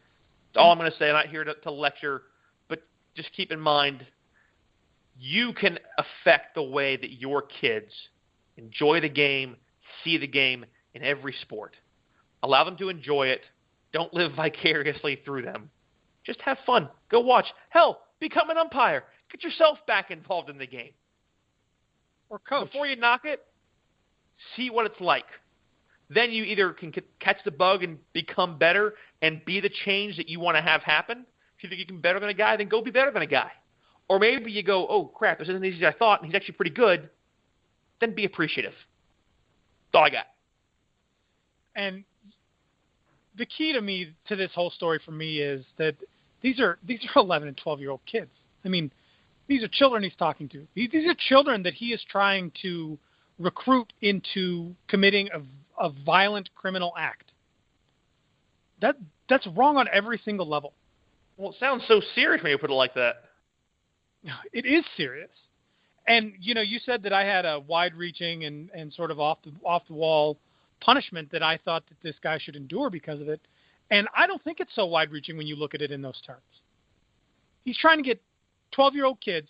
that's all I'm going to say. I'm not here to lecture, but just keep in mind you can affect the way that your kids enjoy the game, see the game in every sport. Allow them to enjoy it. Don't live vicariously through them. Just have fun. Go watch. Hell, become an umpire. Get yourself back involved in the game. Or coach. Before you knock it, see what it's like. Then you either can catch the bug and become better and be the change that you want to have happen. If you think you can be better than a guy, then go be better than a guy. Or maybe you go, oh, crap, this isn't as easy as I thought, and he's actually pretty good. Then be appreciative. That's all I got. And the key to this whole story for me is that these are 11 and 12-year-old kids. I mean, these are children he's talking to. These are children that he is trying to recruit into committing a violent criminal act. That's wrong on every single level. Well, it sounds so serious when you put it like that. It is serious. And, you said that I had a wide-reaching and sort of off-the-wall punishment that I thought that this guy should endure because of it. And I don't think it's so wide-reaching when you look at it in those terms. He's trying to get 12-year-old kids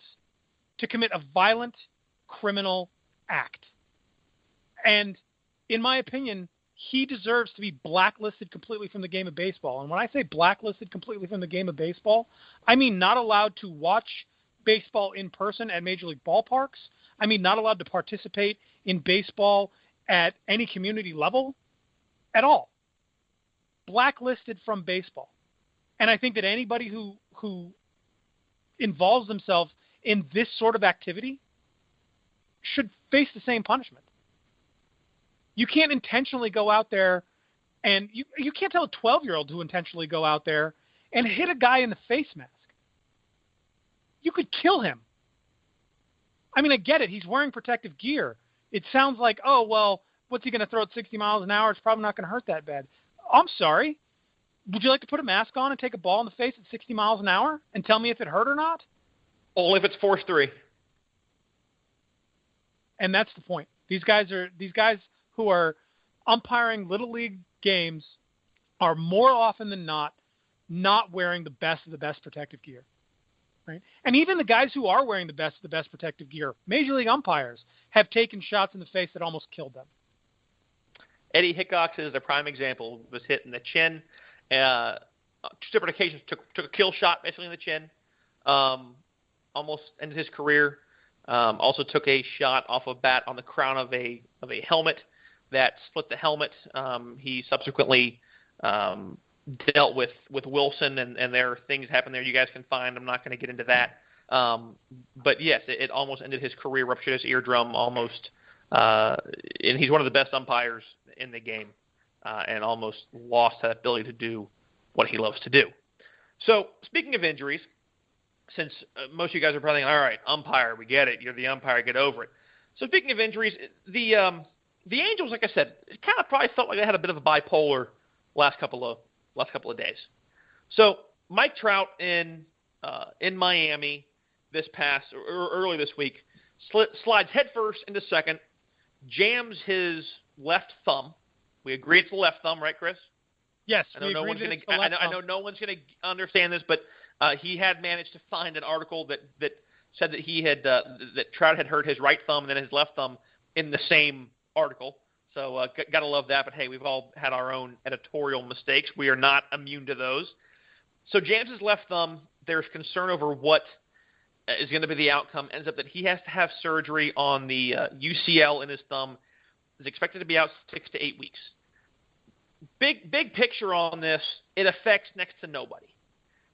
to commit a violent criminal act. And in my opinion, he deserves to be blacklisted completely from the game of baseball. And when I say blacklisted completely from the game of baseball, I mean not allowed to watch baseball in person at Major League ballparks. I mean not allowed to participate in baseball at any community level at all. Blacklisted from baseball. And I think that anybody who involves themselves in this sort of activity should face the same punishment. You can't intentionally go out there and you can't tell a 12-year-old to intentionally go out there and hit a guy in the face mask. You could kill him. I mean, I get it. He's wearing protective gear. It sounds like, oh, well, what's he going to throw at 60 miles an hour? It's probably not going to hurt that bad. I'm sorry. Would you like to put a mask on and take a ball in the face at 60 miles an hour and tell me if it hurt or not? Only if it's force 3. And that's the point. These guys who are umpiring Little League games are more often than not wearing the best of the best protective gear. Right? And even the guys who are wearing the best of the best protective gear, Major League umpires, have taken shots in the face that almost killed them. Eddie Hickox is a prime example. Was hit in the chin. 2 separate occasions took a kill shot basically in the chin. Almost ended his career. Also took a shot off a bat on the crown of a helmet that split the helmet. He subsequently dealt with Wilson, and there are things happen there you guys can find. I'm not going to get into that. But yes, it almost ended his career, ruptured his eardrum almost. And he's one of the best umpires in the game, and almost lost that ability to do what he loves to do. So speaking of injuries, since most of you guys are probably thinking, all right, umpire, we get it. You're the umpire, get over it. So speaking of injuries, the Angels, like I said, it kind of probably felt like they had a bit of a bipolar last couple of days. So Mike Trout in Miami early this week slides headfirst into second, jams his left thumb. We agree it's the left thumm, right, Chris? Yes, I know no one's going to understand this, but he had managed to find an article that said that he had that Trout had hurt his right thumb and then his left thumb in the same article. So got to love that. But hey, we've all had our own editorial mistakes. We are not immune to those. So jams his left thumb. There's concern over what is going to be the outcome. Ends up that he has to have surgery on the UCL in his thumb. Is expected to be out 6 to 8 weeks. Big picture on this, it affects next to nobody.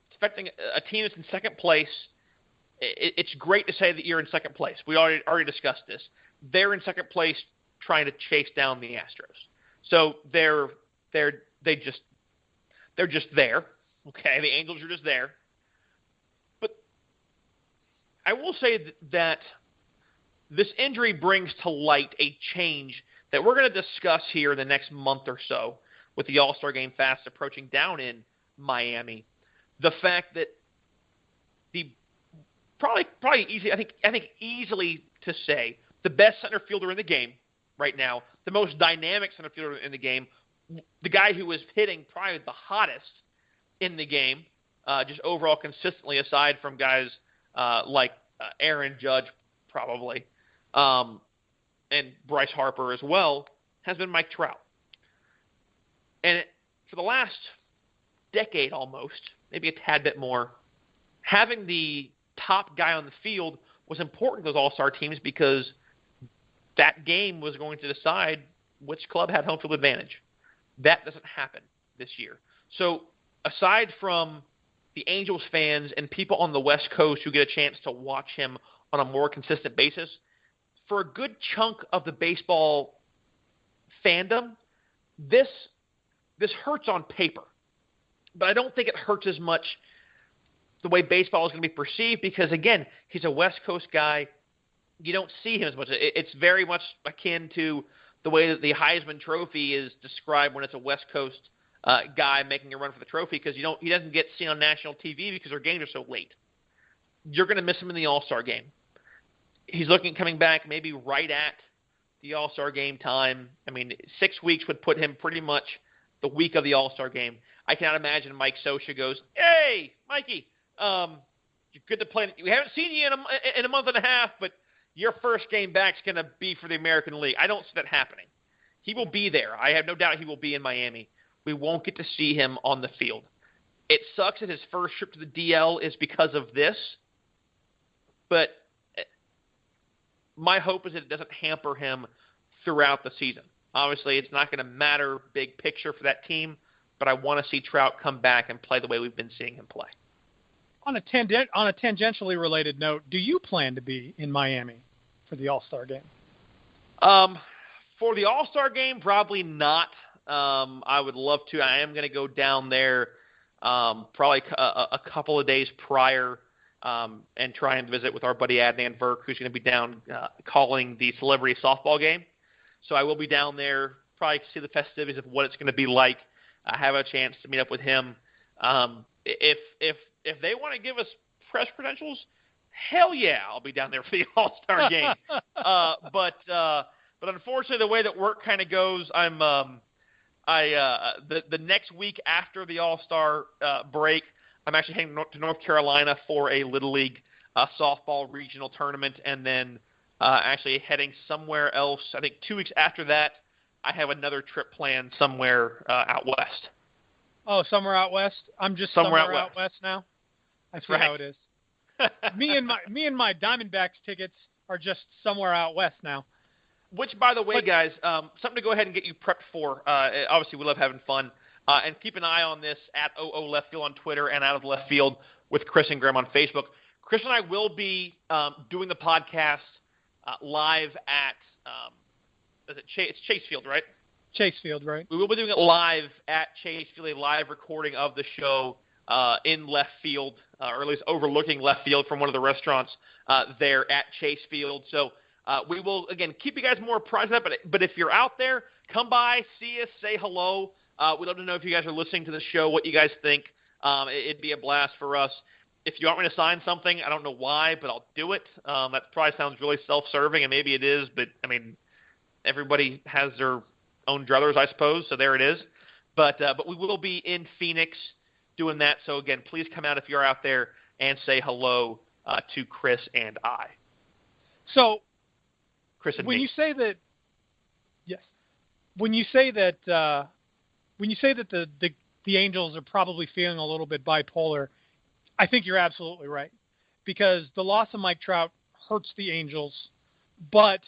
It's affecting a team that's in second place. It's great to say that you're in second place. We already discussed this. They're in second place trying to chase down the Astros. So they're just there. Okay, the Angels are just there. But I will say that this injury brings to light a change that we're going to discuss here the next month or so with the All-Star Game fast approaching down in Miami. The fact that the probably easy, I think easily to say, the best center fielder in the game, right now, the most dynamic center fielder in the game, the guy who was hitting probably the hottest in the game, just overall consistently, aside from guys like Aaron Judge probably, and Bryce Harper as well, has been Mike Trout. And for the last decade almost, maybe a tad bit more, having the top guy on the field was important to those all-star teams because that game was going to decide which club had home field advantage. That doesn't happen this year. So aside from the Angels fans and people on the West Coast who get a chance to watch him on a more consistent basis, for a good chunk of the baseball fandom, this hurts on paper. But I don't think it hurts as much the way baseball is going to be perceived because, again, he's a West Coast guy. You don't see him as much. It's very much akin to the way that the Heisman Trophy is described when it's a West Coast guy making a run for the trophy because he doesn't get seen on national TV because their games are so late. You're going to miss him in the All-Star game. He's coming back maybe right at the All-Star game time. I mean, 6 weeks would put him pretty much the week of the All-Star game. I cannot imagine Mike Scioscia goes, "Hey, Mikey, you're good to play. We haven't seen you in a month and a half, but your first game back's going to be for the American League." I don't see that happening. He will be there. I have no doubt he will be in Miami. We won't get to see him on the field. It sucks that his first trip to the DL is because of this, but my hope is that it doesn't hamper him throughout the season. Obviously, it's not going to matter big picture for that team, but I want to see Trout come back and play the way we've been seeing him play. On a tangentially related note, do you plan to be in Miami for the All-Star game? For the All-Star game, probably not. I would love to. I am going to go down there probably a couple of days prior and try and visit with our buddy Adnan Verk, who's going to be down calling the celebrity softball game. So I will be down there, probably to see the festivities of what it's going to be like. I have a chance to meet up with him. If they want to give us press credentials, hell yeah, I'll be down there for the All-Star game. But unfortunately, the way that work kind of goes, the next week after the All-Star break, I'm actually heading to North Carolina for a Little League softball regional tournament, and then actually heading somewhere else. I think 2 weeks after that, I have another trip planned somewhere out west. Oh, somewhere out west? I'm just somewhere out west now? I see how it is. me and my Diamondbacks tickets are just somewhere out west now. Which, by the way, guys, something to go ahead and get you prepped for. Obviously, we love having fun. And keep an eye on this at OO Left Field on Twitter and Out of Left Field with Chris and Graham on Facebook. Chris and I will be doing the podcast live at it's Chase Field, right? Chase Field, right. We will be doing it live at Chase Field, a live recording of the show in left field, or at least overlooking left field from one of the restaurants there at Chase Field. So we will, again, keep you guys more apprised of that. But if you're out there, come by, see us, say hello. We'd love to know if you guys are listening to the show, what you guys think. It'd be a blast for us. If you want me to sign something, I don't know why, but I'll do it. That probably sounds really self-serving, and maybe it is, but, I mean, everybody has their own druthers, I suppose, so there it is. But we will be in Phoenix doing that. So, again, please come out if you're out there and say hello to Chris and I. So, Chris and when me. you say that, yes, when you say that the Angels are probably feeling a little bit bipolar, I think you're absolutely right, because the loss of Mike Trout hurts the Angels, but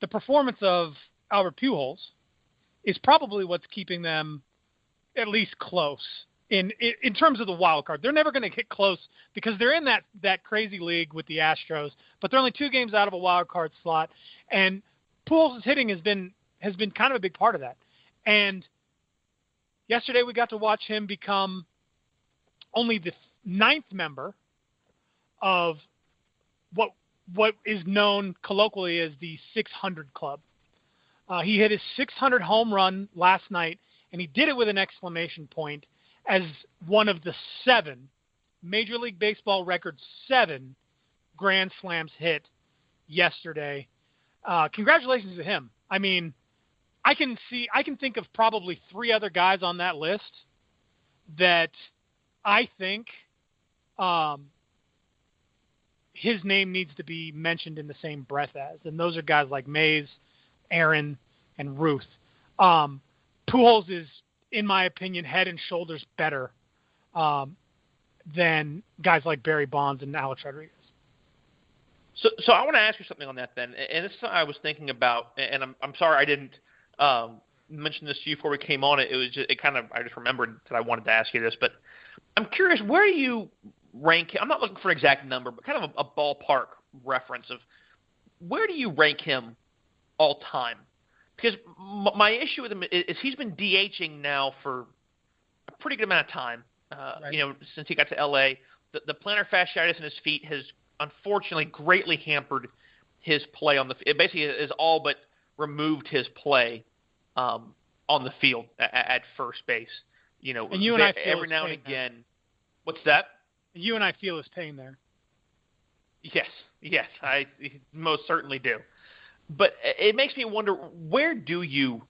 the performance of Albert Pujols is probably what's keeping them at least close in terms of the wild card. They're never going to get close because they're in that crazy league with the Astros, but they're only 2 games out of a wild card slot, and Pujols' hitting has been kind of a big part of that. And yesterday we got to watch him become only the 9th member of what is known colloquially as the 600 Club. He hit his 600 home run last night, and he did it with an exclamation point as one of the 7 Major League Baseball record 7 Grand Slams hit yesterday. Congratulations to him. I mean, I can think of probably 3 other guys on that list that I think his name needs to be mentioned in the same breath as, and those are guys like Mays, Aaron, and Ruth. Pujols is, in my opinion, head and shoulders better than guys like Barry Bonds and Alex Rodriguez. So I want to ask you something on that then, and this is something I was thinking about, and I'm sorry I didn't mention this to you before we came on. It was just, I just remembered that I wanted to ask you this, but I'm curious, where do you rank him? I'm not looking for an exact number, but kind of a ballpark reference of where do you rank him all time? Because my issue with him is he's been DHing now for a pretty good amount of time. Right. Since he got to LA, the plantar fasciitis in his feet has unfortunately greatly hampered his play on the field. It basically has all but removed his play on the field at first base. And you and I feel every now and again. There. What's that? You and I feel his pain there. Yes, I most certainly do. But it makes me wonder, where do you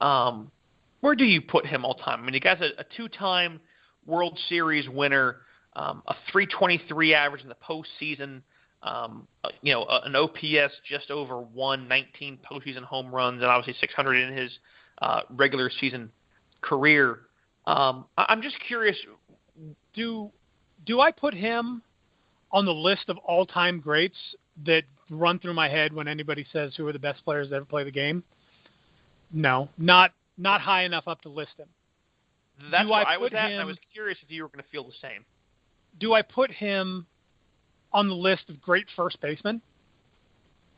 put him all time? I mean, the guy's a 2-time World Series winner, a .323 average in the postseason, an OPS just over 119 postseason home runs, and obviously 600 in his regular season career. I'm just curious, do I put him on the list of all-time greats that run through my head when anybody says who are the best players that ever play the game? No, not high enough up to list him. That's where I was at, and I was curious if you were going to feel the same. Do I put him on the list of great first basemen?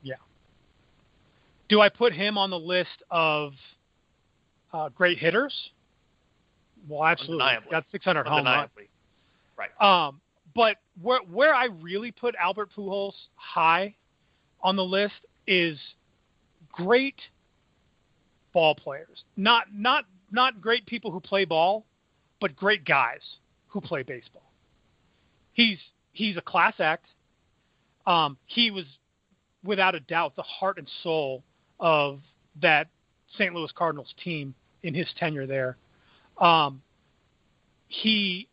Yeah. Do I put him on the list of great hitters? Well, absolutely. Undeniably. Got 600 home runs. Right. But where I really put Albert Pujols high on the list is great ball players. Not great people who play ball, but great guys who play baseball. He's a class act. He was, without a doubt, the heart and soul of that St. Louis Cardinals team in his tenure there. He's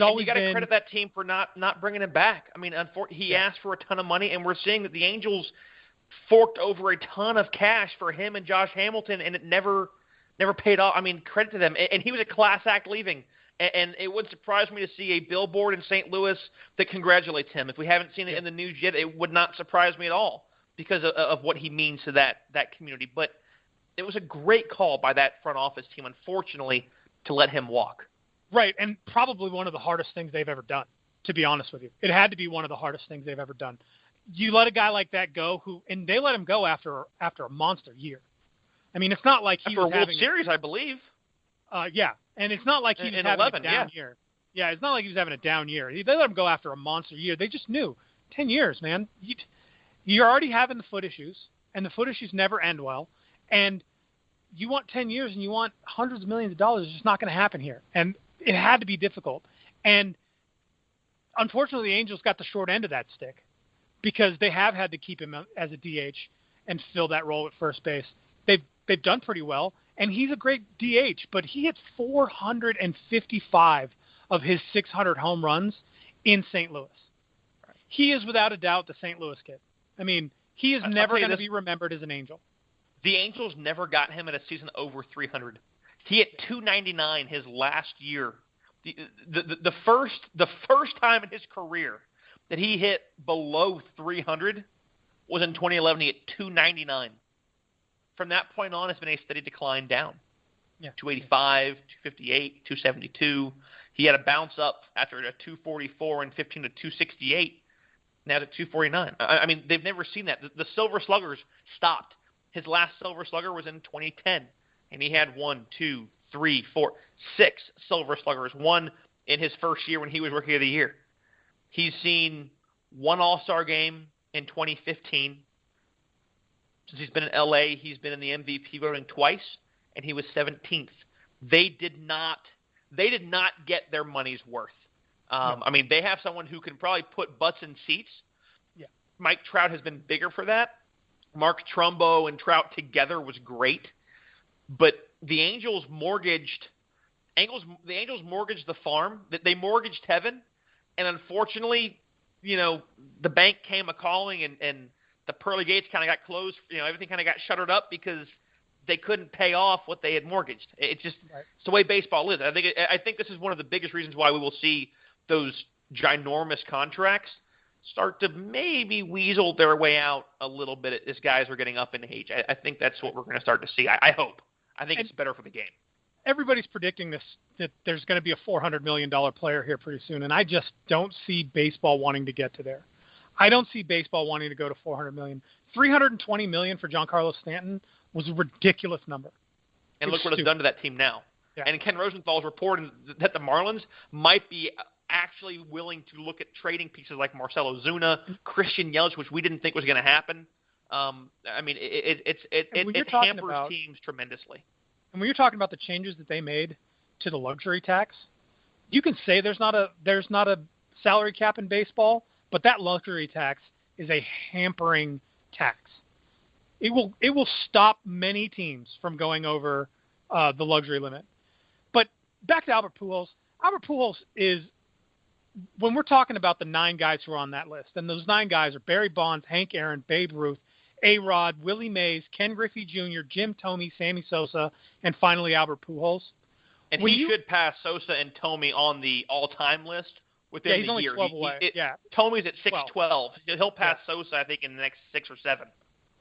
always you got to been, credit that team for not bringing him back. I mean, he asked for a ton of money, and we're seeing that the Angels forked over a ton of cash for him and Josh Hamilton, and it never paid off. I mean, credit to them. And he was a class act leaving, and it wouldn't surprise me to see a billboard in St. Louis that congratulates him. If we haven't seen it in the news yet, it would not surprise me at all because of what he means to that community. But it was a great call by that front office team, unfortunately, to let him walk. Right, and probably one of the hardest things they've ever done, to be honest with you. It had to be one of the hardest things they've ever done. You let a guy like that go, and they let him go after a monster year. I mean, it's not like he was having a World Series, I believe. Yeah, and it's not like he was having a down year. Yeah, it's not like he was having a down year. They let him go after a monster year. They just knew 10 years, man. You're already having the foot issues, and the foot issues never end well. And you want 10 years, and you want hundreds of millions of dollars. It's just not going to happen here. And it had to be difficult. And unfortunately, the Angels got the short end of that stick because they have had to keep him as a DH and fill that role at first base. They've done pretty well, and he's a great DH, but he hit 455 of his 600 home runs in St. Louis. He is without a doubt the St. Louis kid. I mean, he is never going to be remembered as an Angel. The Angels never got him at a season over 300. He hit 299 his last year. The first time in his career that he hit below 300 was in 2011. He hit 299. From that point on, it's been a steady decline down. Yeah. 285, 258, 272. He had a bounce up after a 244 and 15 to 268. Now at 249. I mean, they've never seen that. The Silver Sluggers stopped. His last Silver Slugger was in 2010, and he had 6 Silver Sluggers, one in his first year when he was Rookie of the Year. He's seen one All-Star game in 2015. Since he's been in L.A., he's been in the MVP voting twice, and he was 17th. They did not get their money's worth. No. I mean, they have someone who can probably put butts in seats. Yeah. Mike Trout has been bigger for that. Mark Trumbo and Trout together was great, but the Angels mortgaged the farm. They mortgaged heaven, and unfortunately, the bank came a-calling and the pearly gates kind of got closed. Everything kind of got shuttered up because they couldn't pay off what they had mortgaged. It's the way baseball is. I think this is one of the biggest reasons why we will see those ginormous contracts start to maybe weasel their way out a little bit as guys are getting up in age. I think that's what we're going to start to see. I hope. I think it's better for the game. Everybody's predicting that there's going to be a $400 million player here pretty soon, and I just don't see baseball wanting to get to there. I don't see baseball wanting to go to $400 million. $320 million for Giancarlo Stanton was a ridiculous number. And look what it's done to that team now. Yeah. And Ken Rosenthal's reporting that the Marlins might be actually willing to look at trading pieces like Marcell Ozuna, Christian Yelich, which we didn't think was going to happen. It hampers teams tremendously. And when you're talking about the changes that they made to the luxury tax, you can say there's not a salary cap in baseball, but that luxury tax is a hampering tax. It will stop many teams from going over the luxury limit. But back to Albert Pujols. Albert Pujols is, when we're talking about the 9 guys who are on that list, and those 9 guys are Barry Bonds, Hank Aaron, Babe Ruth, A-Rod, Willie Mays, Ken Griffey Jr., Jim Thome, Sammy Sosa, and finally Albert Pujols. And he should pass Sosa and Thome on the all-time list within the year. He's only 12 away. Thome's at 612. He'll pass Sosa, I think, in the next 6 or 7.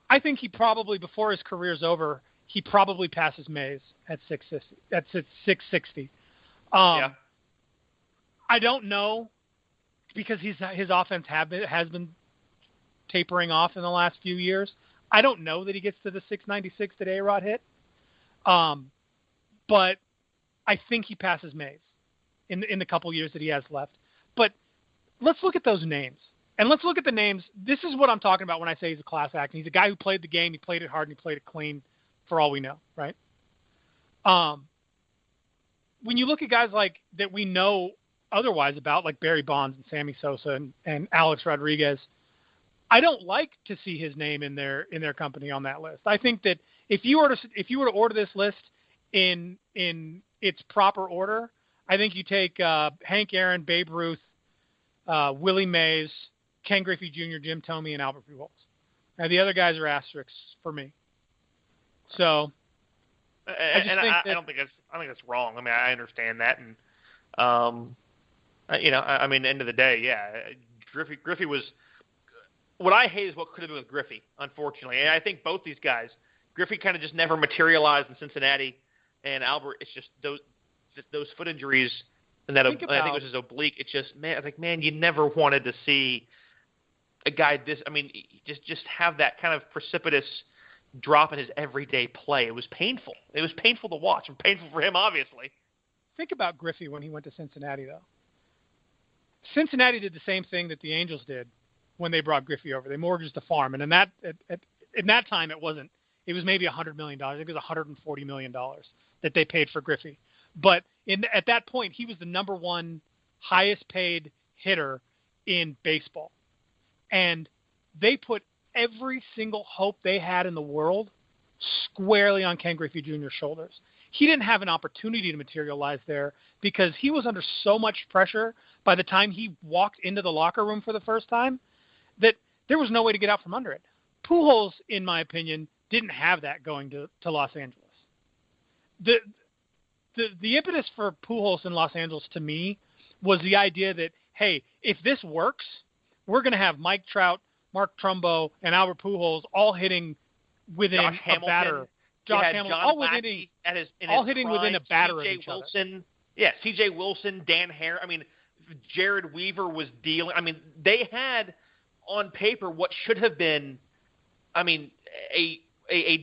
I think he probably, before his career's over, he probably passes Mays at 660. That's at 660. I don't know, because his offense has been tapering off in the last few years. I don't know that he gets to the 696 that A-Rod hit. But I think he passes Mays in the couple years that he has left. But let's look at those names. And let's look at the names. This is what I'm talking about when I say he's a class act. He's a guy who played the game. He played it hard and he played it clean for all we know, right? When you look at guys like that we know otherwise about, like Barry Bonds and Sammy Sosa and Alex Rodriguez, I don't like to see his name in their company on that list. I think that if you were to order this list in its proper order, I think you take Hank Aaron, Babe Ruth, Willie Mays, Ken Griffey Jr., Jim Thome, and Albert Pujols. Now the other guys are asterisks for me. So, I think that's wrong. I mean, I understand that, and end of the day, Griffey was. What I hate is what could have been with Griffey, unfortunately. And I think both these guys, Griffey kind of just never materialized in Cincinnati, and Albert, it's just those foot injuries, and that I think it was his oblique. It's just, man, you never wanted to see a guy just have that kind of precipitous drop in his everyday play. It was painful. It was painful to watch, and painful for him, obviously. Think about Griffey when he went to Cincinnati, though. Cincinnati did the same thing that the Angels did when they brought Griffey over. They mortgaged the farm, and in that time it wasn't. It was maybe $100 million. I think it was $140 million that they paid for Griffey. But at that point, he was the number 1 highest paid hitter in baseball, and they put every single hope they had in the world squarely on Ken Griffey Jr.'s shoulders. He didn't have an opportunity to materialize there because he was under so much pressure by the time he walked into the locker room for the first time that there was no way to get out from under it. Pujols, in my opinion, didn't have that going to Los Angeles. The impetus for Pujols in Los Angeles, to me, was the idea that, hey, if this works, we're going to have Mike Trout, Mark Trumbo, and Albert Pujols all hitting within a batter. Josh Hamilton, all hitting within a batter of each other. C.J. Wilson, Dan Hare. I mean, Jared Weaver was dealing. I mean, they had on paper what should have been, a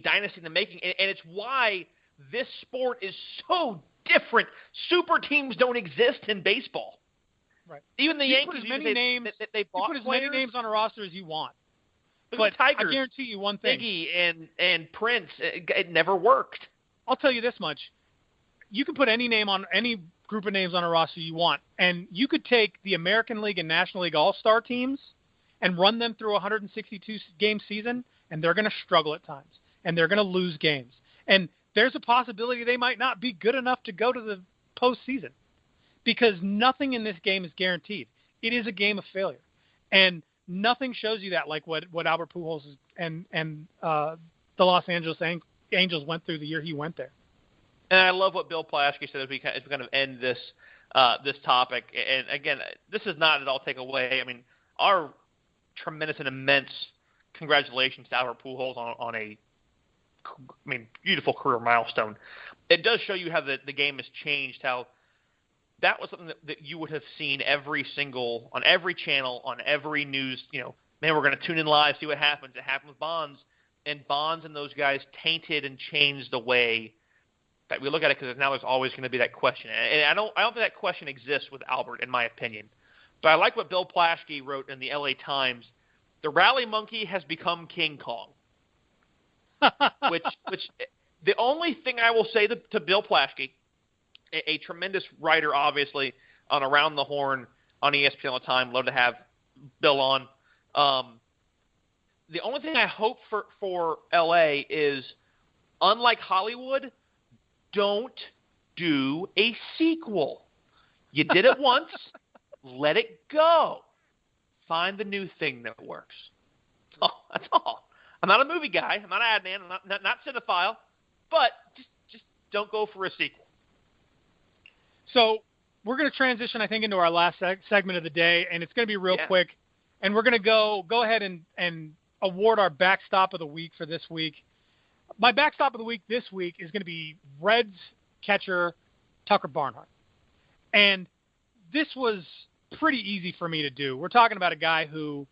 dynasty in the making, and it's why this sport is so different. Super teams don't exist in baseball. Right. Even the Yankees, they bought put as many names on a roster as you want. But Tigers, I guarantee you one thing. Iggy and Prince, it never worked. I'll tell you this much. You can put any name on any group of names on a roster you want, and you could take the American League and National League All-Star teams and run them through a 162-game season, and they're going to struggle at times, and they're going to lose games. And there's a possibility they might not be good enough to go to the postseason because nothing in this game is guaranteed. It is a game of failure. And nothing shows you that like what Albert Pujols and the Los Angeles Angels went through the year he went there. And I love what Bill Plaschke said as we kind of end this topic. And again, this is not at all take away. I mean, our tremendous and immense congratulations to Albert Pujols on a beautiful career milestone. It does show you how the game has changed, how that was something that you would have seen on every channel, on every news, man, we're going to tune in live, see what happens. It happened with Bonds, and Bonds and those guys tainted and changed the way that we look at it, because now there's always going to be that question. And I don't think that question exists with Albert, in my opinion. But I like what Bill Plaschke wrote in the LA Times. The rally monkey has become King Kong. which the only thing I will say to Bill Plaschke, a tremendous writer, obviously, on Around the Horn on ESPN all the time. Love to have Bill on. The only thing I hope for LA is, unlike Hollywood, don't do a sequel. You did it once. Let it go. Find the new thing that works. Oh, that's all. I'm not a movie guy. I'm not an ad man. I'm not cinephile. But just don't go for a sequel. So we're going to transition, I think, into our last segment of the day, and it's going to be real quick. And we're going to go ahead and award our backstop of the week for this week. My backstop of the week this week is going to be Reds catcher Tucker Barnhart. And this was pretty easy for me to do. We're talking about a guy who's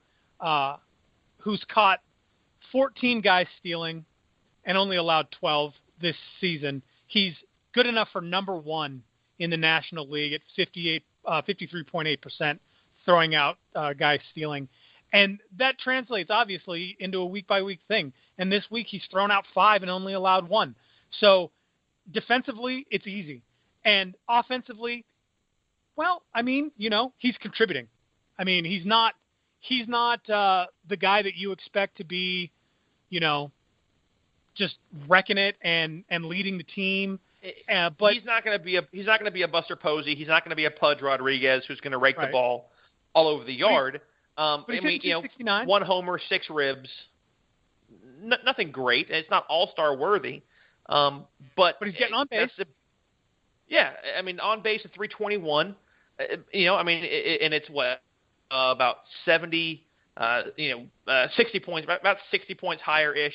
caught 14 guys stealing and only allowed 12 this season. He's good enough for number one in the National League at 53.8%, throwing out guys stealing. And that translates, obviously, into a week-by-week thing. And this week he's thrown out 5 and only allowed 1. So defensively, it's easy. And offensively, well, he's contributing. He's not the guy that you expect to be, just wrecking it and leading the team. But he's not going to be a Buster Posey. He's not going to be a Pudge Rodriguez who's going to rake the ball all over the yard. But he's 69. 1 homer, 6 ribs. Nothing great. It's not all-star worthy. But he's getting on base. On base at 321. And it's what about 70, 60 points, about 60 points higher-ish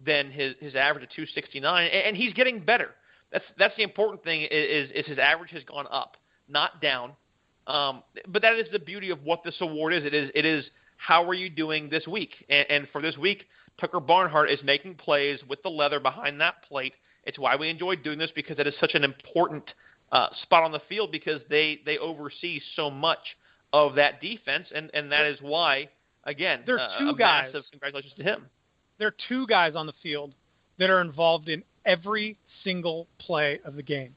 than his average of 269, and he's getting better. That's the important thing is his average has gone up, not down. But that is the beauty of what this award is. It is how are you doing this week? And for this week, Tucker Barnhart is making plays with the leather behind that plate. It's why we enjoy doing this, because it is such an important spot on the field, because they oversee so much of that defense, and that is why, again, there are two guys. Massive congratulations to him. There are 2 guys on the field that are involved in every single play of the game,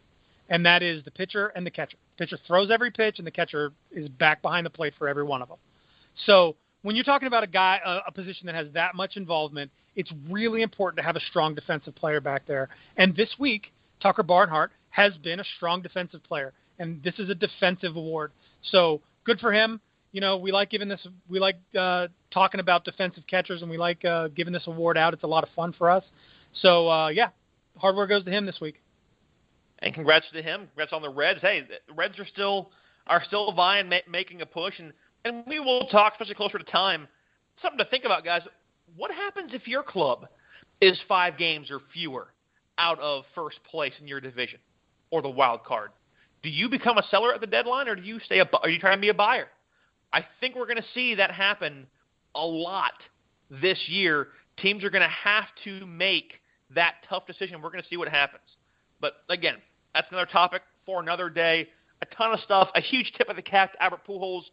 and that is the pitcher and the catcher. The pitcher throws every pitch, and the catcher is back behind the plate for every one of them. So when you're talking about a position that has that much involvement, it's really important to have a strong defensive player back there. And this week, Tucker Barnhart has been a strong defensive player, and this is a defensive award. So good for him. We like giving this. We like talking about defensive catchers, and we like giving this award out. It's a lot of fun for us. So hard work goes to him this week. And congrats to him. Congrats on the Reds. Hey, the Reds are still vying, making a push, and we will talk, especially closer to time. Something to think about, guys. What happens if your club is 5 games or fewer out of first place in your division or the wild card? Do you become a seller at the deadline, or do you are you trying to be a buyer? I think we're going to see that happen a lot this year. Teams are going to have to make that tough decision. We're going to see what happens. But, again, that's another topic for another day. A ton of stuff. A huge tip of the cap to Albert Pujols,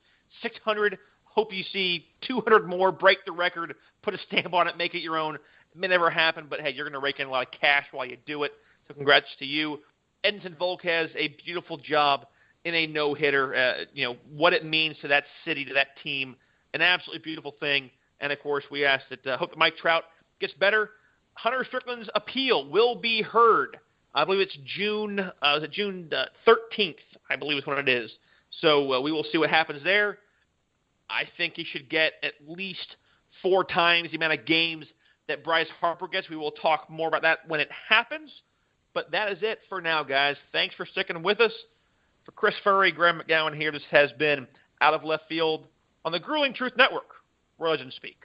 600. Hope you see 200 more, break the record, put a stamp on it, make it your own. It may never happen, but, hey, you're going to rake in a lot of cash while you do it. So congrats to you. Edison Volquez, a beautiful job in a no-hitter. What it means to that city, to that team, an absolutely beautiful thing. And, of course, we ask that hope that Mike Trout gets better. Hunter Strickland's appeal will be heard. I believe it's June 13th, I believe is when it is. So we will see what happens there. I think he should get at least 4 times the amount of games that Bryce Harper gets. We will talk more about that when it happens. But that is it for now, guys. Thanks for sticking with us. For Chris Furry, Graham McGowan here, this has been Out of Left Field on the Grueling Truth Network, where legends speak.